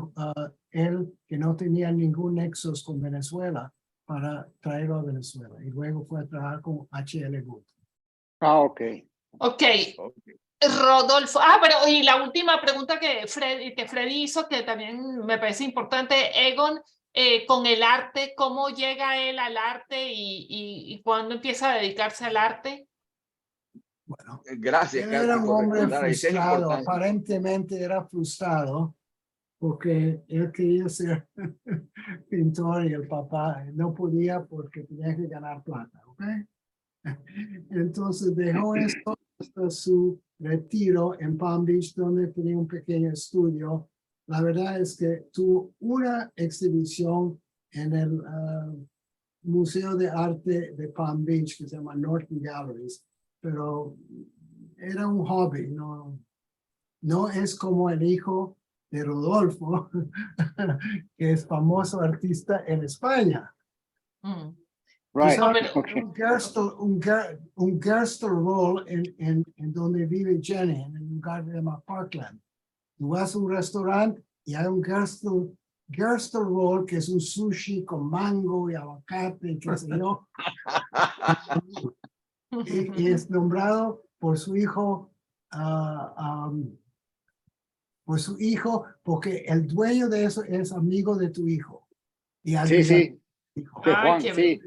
él, que no tenía ningún nexo con Venezuela, para traerlo a Venezuela, y luego fue a trabajar con H.L. Good. Ah, ok. Ok. Rodolfo. Pero y la última pregunta que Freddy hizo, que también me parece importante, Egon, con el arte, ¿cómo llega él al arte y cuándo empieza a dedicarse al arte? Bueno, gracias, él Katy, era un por hombre recordar. Eso es frustrado, importante. aparentemente era frustrado, porque él quería ser pintor y el papá no podía porque tenía que ganar plata, ¿ok? Entonces dejó esto hasta su retiro en Palm Beach, donde tenía un pequeño estudio. La verdad es que tuvo una exhibición en el Museo de Arte de Palm Beach que se llama Norton Galleries, pero era un hobby, no es como el hijo de Rodolfo, que es famoso artista en España. Right. Okay. Un Gerstl Roll en donde vive Jenny, en el lugar que se llama Parkland. Tú vas a un restaurante y hay un Gerstl Roll, que es un sushi con mango y aguacate, qué sé yo. y es nombrado por su hijo, porque el dueño de eso es amigo de tu hijo. Y Sí, sí. Hijo. De Juan, qué sí.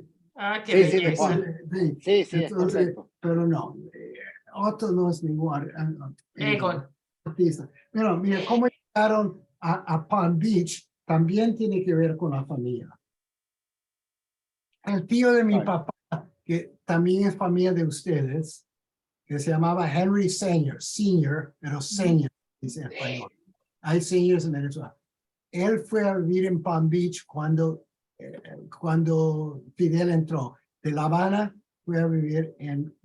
qué Sí, sí, de belleza. Juan. Sí, sí, es correcto. Pero no, Otto no es ningún Egon. artista. Pero mira, cómo llegaron a Palm Beach también tiene que ver con la familia. El tío de mi papá, que también es familia de ustedes, que se llamaba Henry Senior, pero Senior, dice en español. Hay seniors en Venezuela. Él fue a vivir en Palm Beach cuando Fidel entró. De La Habana fue a vivir en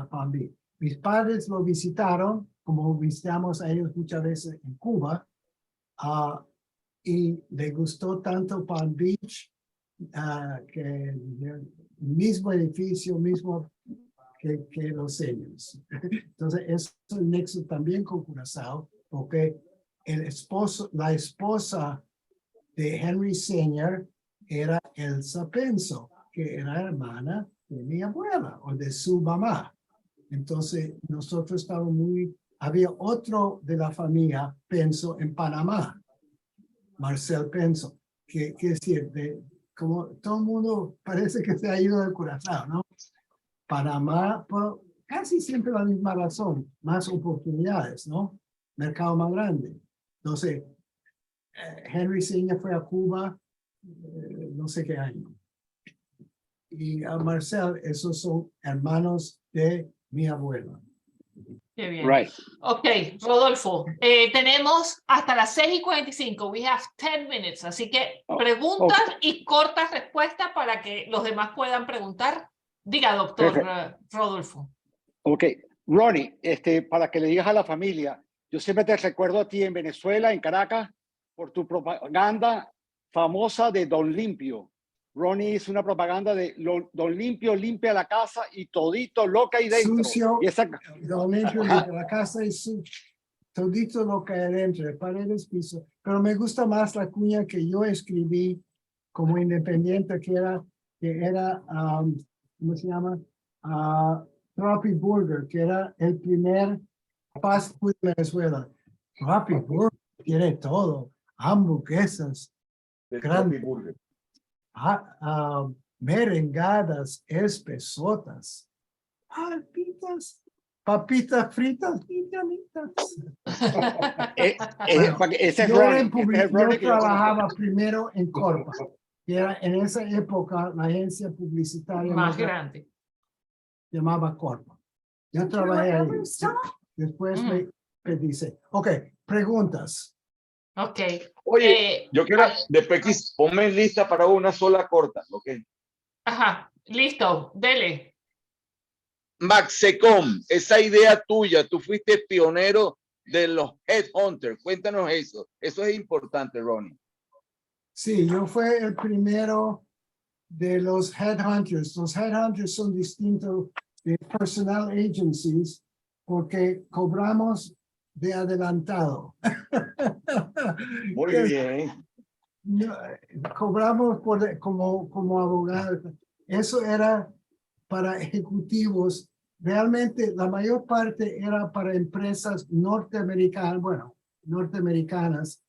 Palm Beach. Mis padres lo visitaron, como visitamos a ellos muchas veces en Cuba, y le gustó tanto Palm Beach, que el mismo edificio, mismo que los seniors. Entonces, es el nexo también con Curazao, porque la esposa de Henry Senior era Elsa Penso, que era hermana de mi abuela o de su mamá. Entonces, nosotros estábamos había otro de la familia Penso en Panamá, Marcel Penso, que es decir, como todo el mundo parece que se ha ido del Curazao, ¿no? Panamá, por casi siempre la misma razón, más oportunidades, ¿no? Mercado más grande. Entonces, Henry Senior fue a Cuba, no sé qué año. Y a Marcel, esos son hermanos de mi abuela. Qué bien. Right. Ok, Rodolfo, tenemos hasta las 6:45. We have 10 minutes. Así que preguntas y cortas respuestas para que los demás puedan preguntar. Diga, doctor Rodolfo. Ok, Ronnie, para que le digas a la familia, yo siempre te recuerdo a ti en Venezuela, en Caracas, por tu propaganda famosa de Don Limpio. Ronnie hizo una propaganda de Don Limpio limpia la casa y todito loca ahí dentro. Sucio, y esa... Don Limpio limpia la casa y sucio. todito lo que hay adentro, paredes, piso, pero me gusta más la cuña que yo escribí como independiente, que era ¿cómo se llama? Tropi Burger, que era el primer fast food de Venezuela. Tropi Burger tiene todo, hamburguesas, grandes, merengadas, espesotas, papitas fritas y llamitas. Yo trabajaba primero en Corpa, que era en esa época la agencia publicitaria más grande. Llamaba Corpa. Yo trabajé ahí. Después me dice, ok, preguntas. Ok. Oye, yo quiero, de Pequis, ponme lista para una sola corta, ok. Ajá, listo, dele. Maxecom, esa idea tuya, tú fuiste pionero de los headhunters, cuéntanos eso es importante, Ronnie. Sí, yo fui el primero de los headhunters. Los headhunters son distintos de personal agencies porque cobramos de adelantado. Muy bien. Cobramos como abogados. Eso era para ejecutivos. Realmente la mayor parte era para empresas norteamericanas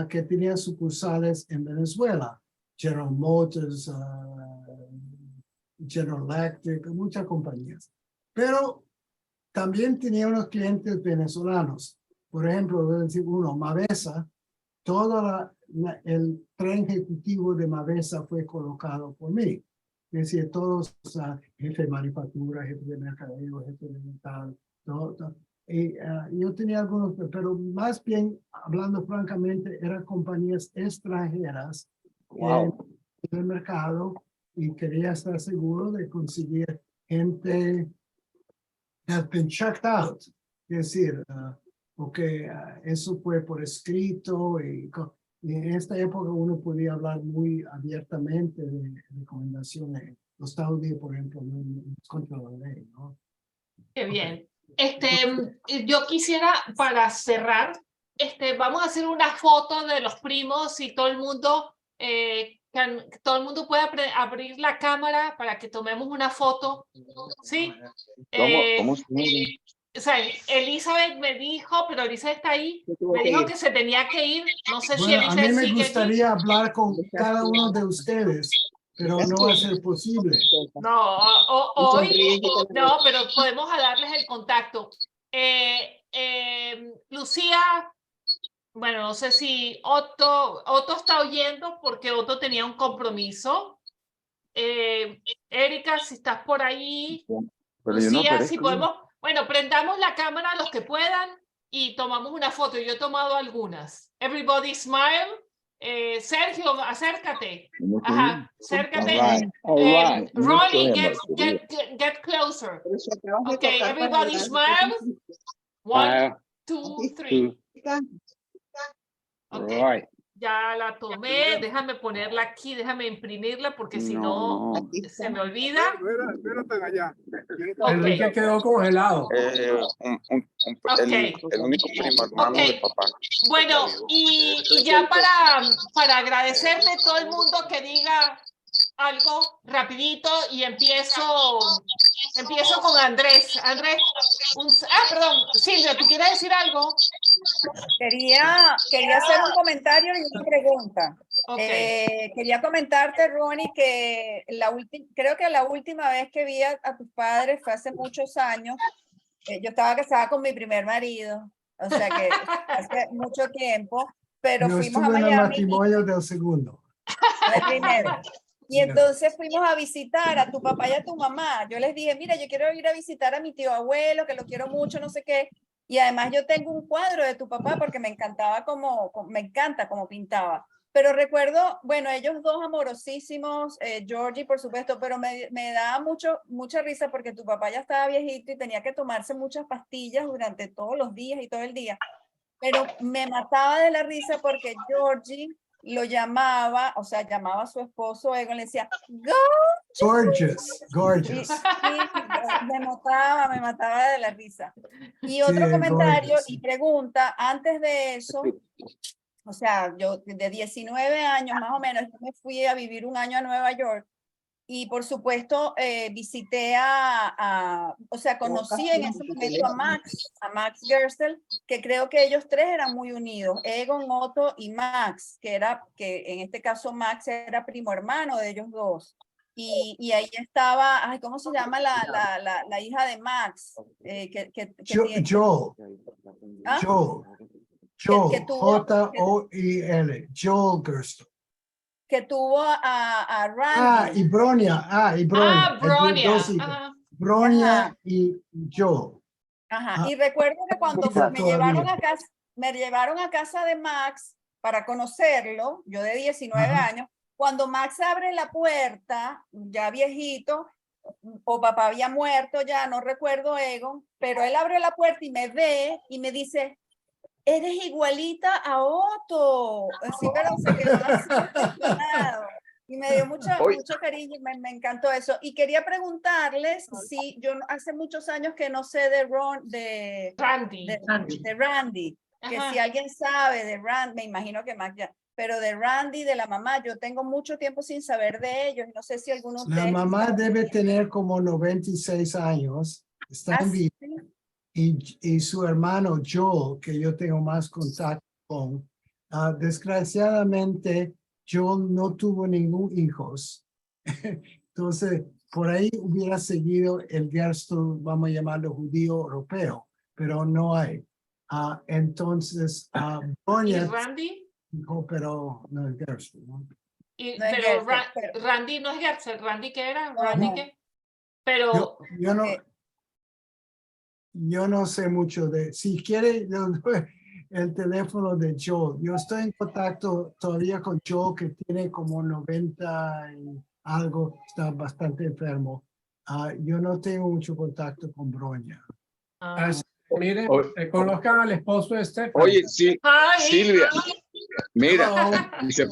que tenían sucursales en Venezuela. General Motors, General Electric, muchas compañías. Pero también tenía unos clientes venezolanos. Por ejemplo, voy a decir uno, Mavesa. Todo el tren ejecutivo de Mavesa fue colocado por mí. Es decir, todos, jefe de manufactura, jefe de mercadeo, jefe de metal, todo. Y yo tenía algunos, pero más bien, hablando francamente, eran compañías extranjeras en el mercado y quería estar seguro de conseguir gente that been checked out. Es decir, porque eso fue por escrito y en esta época uno podía hablar muy abiertamente de recomendaciones. Los Estados Unidos, por ejemplo, no es contra la ley, ¿no? Qué bien. Yo quisiera, para cerrar, vamos a hacer una foto de los primos y todo el mundo, todo el mundo puede abrir la cámara para que tomemos una foto. ¿Sí? ¿Cómo o sea, Elizabeth me dijo, pero Elizabeth está ahí, me dijo que se tenía que ir. No sé si Elizabeth a mí me sigue gustaría aquí. hablar con cada uno de ustedes, pero no va a ser posible. No, hoy no, pero podemos darles el contacto. Lucía, bueno, no sé si Otto está oyendo porque Otto tenía un compromiso. Erika, si estás por ahí. Pero Lucía, si podemos, bueno, prendamos la cámara los que puedan y tomamos una foto. Yo he tomado algunas. Everybody smile. Sergio, acércate. Ajá, acércate. All right. Ronnie, get closer. Okay, everybody smile. 1, 2, 3. Okay. Right. Ya la tomé, déjame ponerla aquí, déjame imprimirla porque si no se me olvida. Espérate allá. Okay. Enrique quedó congelado. Okay. El único primo hermano de papá. Bueno, y ya para agradecerte todo el mundo que diga algo rapidito y empiezo con Andrés. Andrés, perdón, Silvia, ¿tú quieres decir algo? Quería hacer un comentario y una pregunta. Okay. Quería comentarte, Ronnie, que creo que la última vez que vi a tus padres fue hace muchos años. Yo estaba casada con mi primer marido, o sea que hace mucho tiempo, pero Yo fuimos a estuve en el Miami. matrimonio del segundo. El primero. Y entonces fuimos a visitar a tu papá y a tu mamá. Yo les dije, mira, yo quiero ir a visitar a mi tío abuelo, que lo quiero mucho, no sé qué. Y además yo tengo un cuadro de tu papá porque me encanta como pintaba. Pero recuerdo, bueno, ellos dos amorosísimos, Georgie por supuesto, pero me daba mucha risa porque tu papá ya estaba viejito y tenía que tomarse muchas pastillas durante todos los días y todo el día. Pero me mataba de la risa porque Georgie lo llamaba, o sea, llamaba a su esposo Egon, le decía, go Gorgeous, gorgeous. Sí, me mataba de la risa. Y otro Sí, comentario gorgeous. y pregunta, antes de eso, o sea, yo de 19 años más o menos, yo me fui a vivir un año a Nueva York y por supuesto visité o sea, conocí en ese momento a Max Gerstel, que creo que ellos tres eran muy unidos, Egon, Otto y Max, que en este caso Max era primo hermano de ellos dos. Y ahí estaba, ay, ¿cómo se llama la hija de Max? Joel. ¿Ah? Joel, J-O-E-L, Joel Gerstel. Que tuvo a Randy. Y Bronia. Bronia. Bronia y Joel. Ajá. Y recuerdo que cuando me llevaron a casa de Max para conocerlo, yo de 19 años, cuando Max abre la puerta, ya viejito, o papá había muerto ya, no recuerdo Egon, pero él abre la puerta y me ve y me dice, eres igualita a Otto. Así, pero se quedó así impresionado. Y me dio mucho cariño, me encantó eso. Y quería preguntarles si yo hace muchos años que no sé de Randy, que si alguien sabe de Randy, me imagino que más ya, pero de Randy, de la mamá, yo tengo mucho tiempo sin saber de ellos. No sé si alguno de ustedes... La mamá debe tener como 96 años. Está en vida. Y su hermano Joel, que yo tengo más contacto con, desgraciadamente Joel no tuvo ningún hijos. Entonces, por ahí hubiera seguido el Gerstel, vamos a llamarlo judío europeo, pero no hay. Entonces, ¿Y Randy? Hijo, pero no es Gerstel, ¿no? Pero Randy no es Gerstel. ¿Randy qué era? ¿Randy qué? Pero... Yo no sé mucho de... Si quiere, el teléfono de Joel. Yo estoy en contacto todavía con Joel, que tiene como 90 y algo. Está bastante enfermo. Yo no tengo mucho contacto con Bronia. Miren, conozcan al esposo de Stephanie. Oye, sí, Silvia. Mira, dice,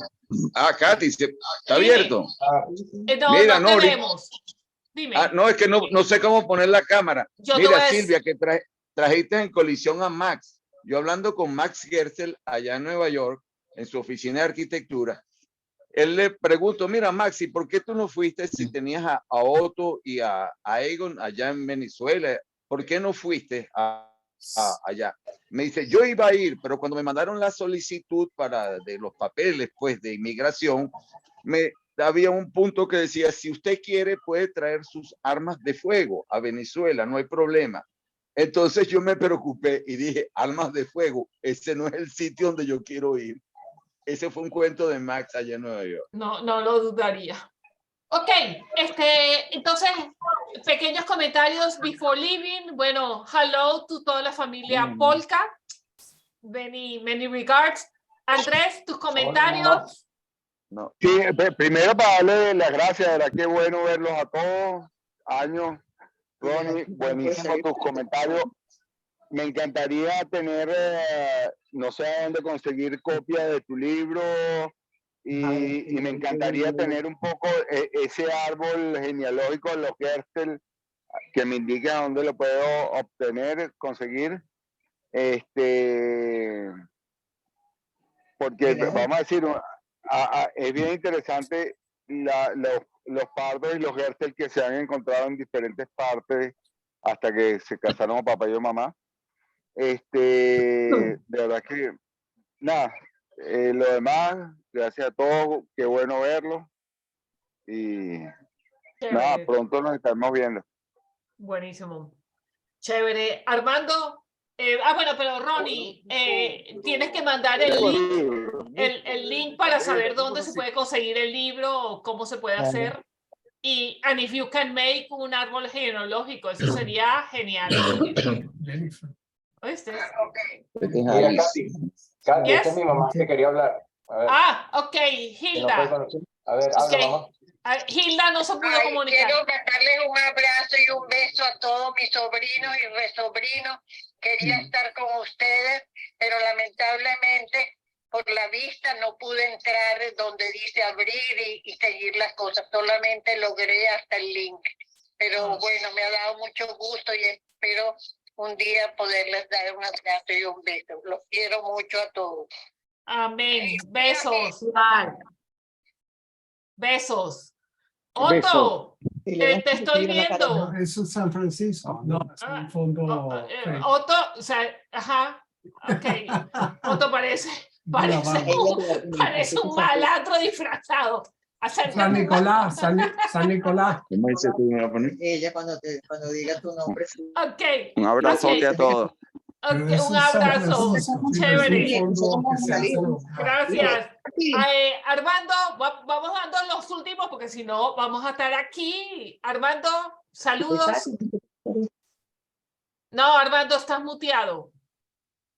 Katy, está abierto. Mira, no tenemos. Dime. No, es que no sé cómo poner la cámara. Mira, Silvia, que trajiste en colisión a Max. Yo hablando con Max Gerstel allá en Nueva York, en su oficina de arquitectura, él le preguntó, mira, Max, ¿y por qué tú no fuiste si tenías a Otto y a Egon allá en Venezuela? ¿Por qué no fuiste allá? Me dice, yo iba a ir, pero cuando me mandaron la solicitud de los papeles pues, de inmigración, había un punto que decía, si usted quiere, puede traer sus armas de fuego a Venezuela, no hay problema. Entonces yo me preocupé y dije, armas de fuego, ese no es el sitio donde yo quiero ir. Ese fue un cuento de Max allá en Nueva York. No lo dudaría. Ok, entonces, pequeños comentarios before leaving. Bueno, hello to toda la familia Polka. Many regards. Andrés, tus comentarios. No. Sí, primero para darle las gracias, de verdad que bueno verlos a todos. Años, Ronnie, buenísimo tus comentarios. Me encantaría tener, no sé a dónde conseguir copia de tu libro y me encantaría tener un poco ese árbol genealógico de los Gerstel que me indique a dónde lo puedo obtener, conseguir. Porque vamos a decir... es bien interesante los pardos y los Gerstel que se han encontrado en diferentes partes hasta que se casaron papá y mamá. De verdad que nada, lo demás, gracias a todos, qué bueno verlos y nada, pronto nos estaremos viendo. Buenísimo. Chévere. Armando, bueno, pero Ronnie, tienes que mandar el link para saber dónde se puede conseguir el libro o cómo se puede hacer. Y and if you can make un árbol genealógico, eso sería genial. ¿Oíste? Mira, Katy, esta es mi mamá que quería hablar. Ok, Hilda. A ver, habla, mamá. Hilda no se pudo comunicar. Quiero mandarles un abrazo y un beso a todos mis sobrinos y resobrinos. Quería estar con ustedes, pero lamentablemente por la vista no pude entrar donde dice abrir y seguir las cosas. Solamente logré hasta el link. Pero bueno, me ha dado mucho gusto y espero un día poderles dar un abrazo y un beso. Los quiero mucho a todos. Amén. Besos. Besos. Beso. Otto, te estoy viendo. Eso es San Francisco. No, es un fondo. Otto, o sea, ajá. Ok. Otto parece un malandro disfrazado. San Nicolás, San Nicolás. ¿Cómo dice tú? ¿Me vas a poner? Ella cuando diga tu nombre. Ok. Un abrazote a todos. Okay, un abrazo. Chévere. Gracias. Armando, vamos dando los últimos porque si no vamos a estar aquí. Armando, saludos. No, Armando, estás muteado.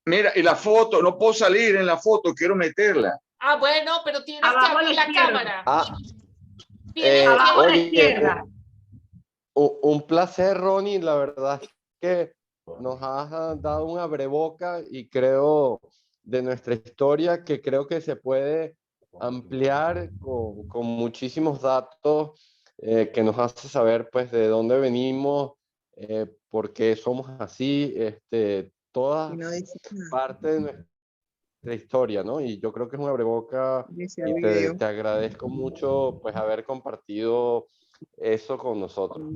Mira, y la foto, no puedo salir en la foto, quiero meterla. Ah, bueno, pero tienes que abrir la cámara. Abajo a la izquierda. Un placer, Ronnie, la verdad es que nos has dado un abreboca y creo de nuestra historia que creo que se puede ampliar con muchísimos datos que nos hace saber pues de dónde venimos, por qué somos así, toda parte de nuestra historia, ¿no? Y yo creo que es un abreboca y te agradezco mucho pues haber compartido eso con nosotros.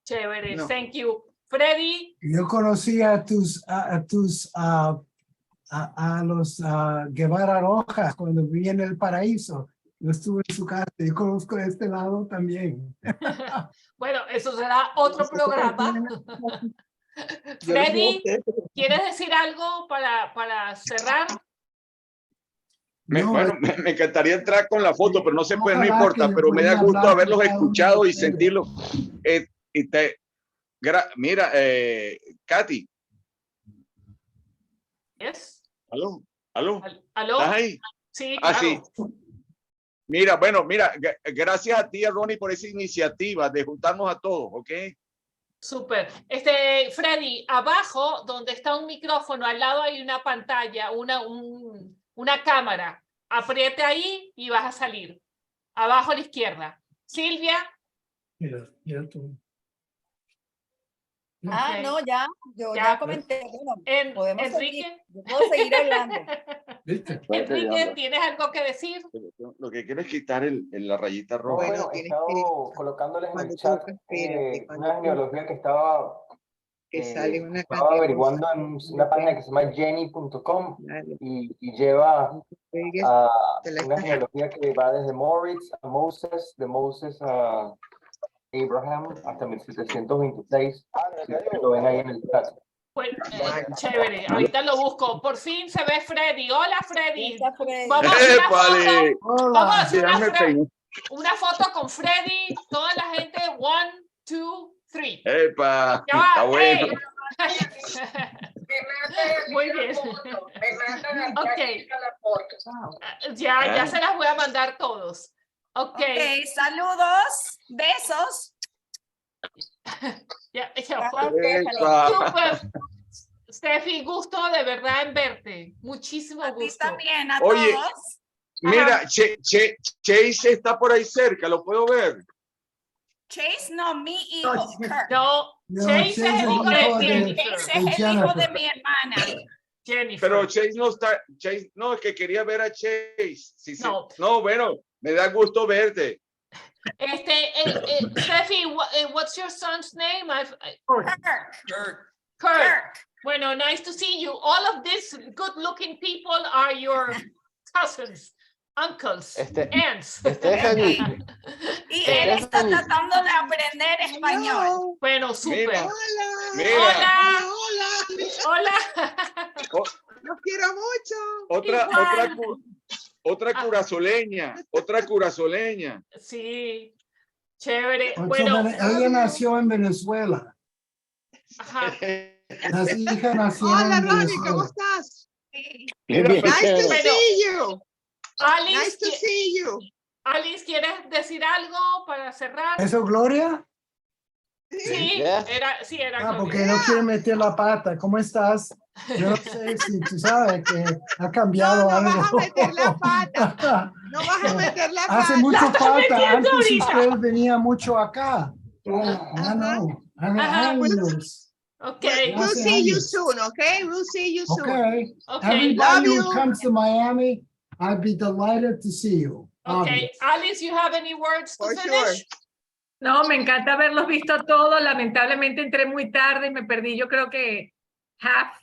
Chévere, thank you. Freddy. Yo conocí a los Guevara Rojas cuando viví en El Paraíso. Yo estuve en su casa. Yo conozco de este lado también. Bueno, eso será otro programa. Freddy, ¿quieres decir algo para cerrar? Bueno, me encantaría entrar con la foto, pero no se puede, no importa, pero me da gusto haberlos escuchado y sentirlos. Mira, Katy. Yes. ¿Aló? ¿Aló? ¿Estás ahí? Sí, claro. Sí. Mira, gracias a ti, Ronnie, por esa iniciativa de juntarnos a todos, ¿ok? Súper. Freddy, abajo, donde está un micrófono, al lado hay una pantalla, una cámara. Apriete ahí y vas a salir. Abajo a la izquierda. Silvia. Mira tú. Ah, no, ya comenté. Bueno, podemos Enrique. puedo seguir hablando. Enrique, ¿tienes algo que decir? Lo que quiero es quitar la rayita roja. Bueno, he estado colocándoles en el chat una genealogía que estaba averiguando en una página que se llama jenny.com y lleva a una genealogía que va desde Moritz a Moses, de Moses a Abraham hasta 1726. Lo ven ahí en el chat. Pues, chévere, ahorita lo busco. Por fin se ve Freddy. Hola, Freddy. Vamos a hacer una foto con Freddy. Toda la gente, 1, 2, 3. ¡Epa! Está bueno. Muy bien. Ok. Ya se las voy a mandar todos. Okay, saludos, besos. Super. Steffi, gusto de verdad en verte. Muchísimo gusto. A ti también, a Oye, todos. Mira, Chase está por ahí cerca, ¿lo puedo ver? Chase, no, mi hijo. No, Chase es el hijo de Jennifer. Chase es el hijo de mi hermana. Jennifer. Pero Chase no está, no, es que quería ver a Chase. Sí, no, bueno, me da gusto verte. Steffi, what's your son's name? Kirk. Bueno, nice to see you. All of these good-looking people are your cousins, uncles, aunts. Y él está tratando de aprender español. Bueno, súper. Hola. Los quiero mucho. Otra curazoleña. Sí, chévere. Bueno, ella nació en Venezuela. Ajá. Las hijas nacieron Hola, en Ronnie, Venezuela. ¿cómo estás? Nice to see you. Alice, Nice to see you. Alice, ¿quieres decir algo para cerrar? ¿Eso, Gloria? Sí, era con porque él. no quiere meter la pata. ¿Cómo estás? Yo no sé si tú sabes que ha cambiado algo. No vas a meter la pata. No vas a meter la pata. Hace mucho falta. Antes ahorita. usted venía mucho acá. No. Hace años. Okay. We'll see you soon, okay? We'll see you soon. Okay. Okay. Everybody Love who you. comes to Miami, I'd be delighted to see you. Okay. Alice, you have any words to For finish? sure. No, me encanta haberlos visto todos. Lamentablemente entré muy tarde y me perdí. Yo creo que half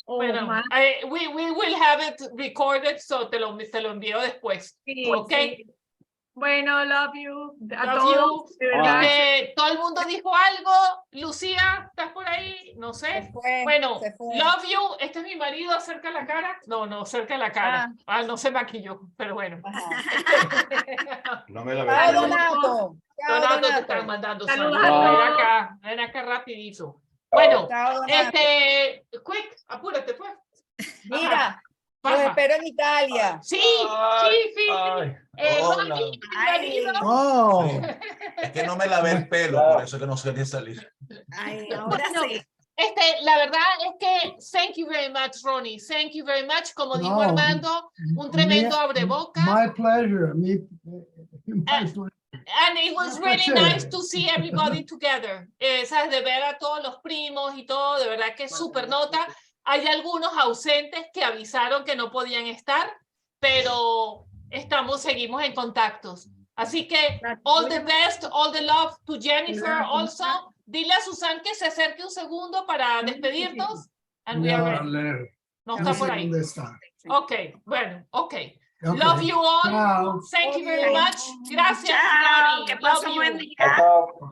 o Bueno, más. we will have it recorded, so te lo envío después. Sí, Okay. sí. Bueno, love you. A Love todos. you. De verdad. Todo el mundo dijo algo. Lucía, ¿estás por ahí? No sé. Bueno, love you. Este es mi marido, acerca la cara. No, cerca la cara. No se maquilló, pero bueno. No me la Chao, veo. Donato. Chao, Donato te Donato. están mandando Saludos saludos. a Ven acá rapidito. Bueno, Chao, Donato. quick, apúrate pues. Mira, los Baja. espero en Italia. Sí. Hola. Ronnie, bienvenido. Oh. Es que no me lavé el pelo, por eso que no sé ni salir. Ay, ahora Bueno, sí. la verdad es que thank you very much, Ronnie. Thank you very much. Como dijo No, Armando, un tremendo abreboca. My pleasure. My pleasure. And it was really nice to see everybody together. Sabes, de ver a todos los primos y todo, de verdad que es súper nota. Hay algunos ausentes que avisaron que no podían estar, pero seguimos en contactos. Así que all the best, all the love to Jennifer also. Dile a Susan que se acerque un segundo para despedirnos. And we are ready. No está por ahí. Ok, bueno, ok. Love you all. Chao. Thank you very much. Gracias, Chao, Ronnie. que Love pasen you. buen día. Chao.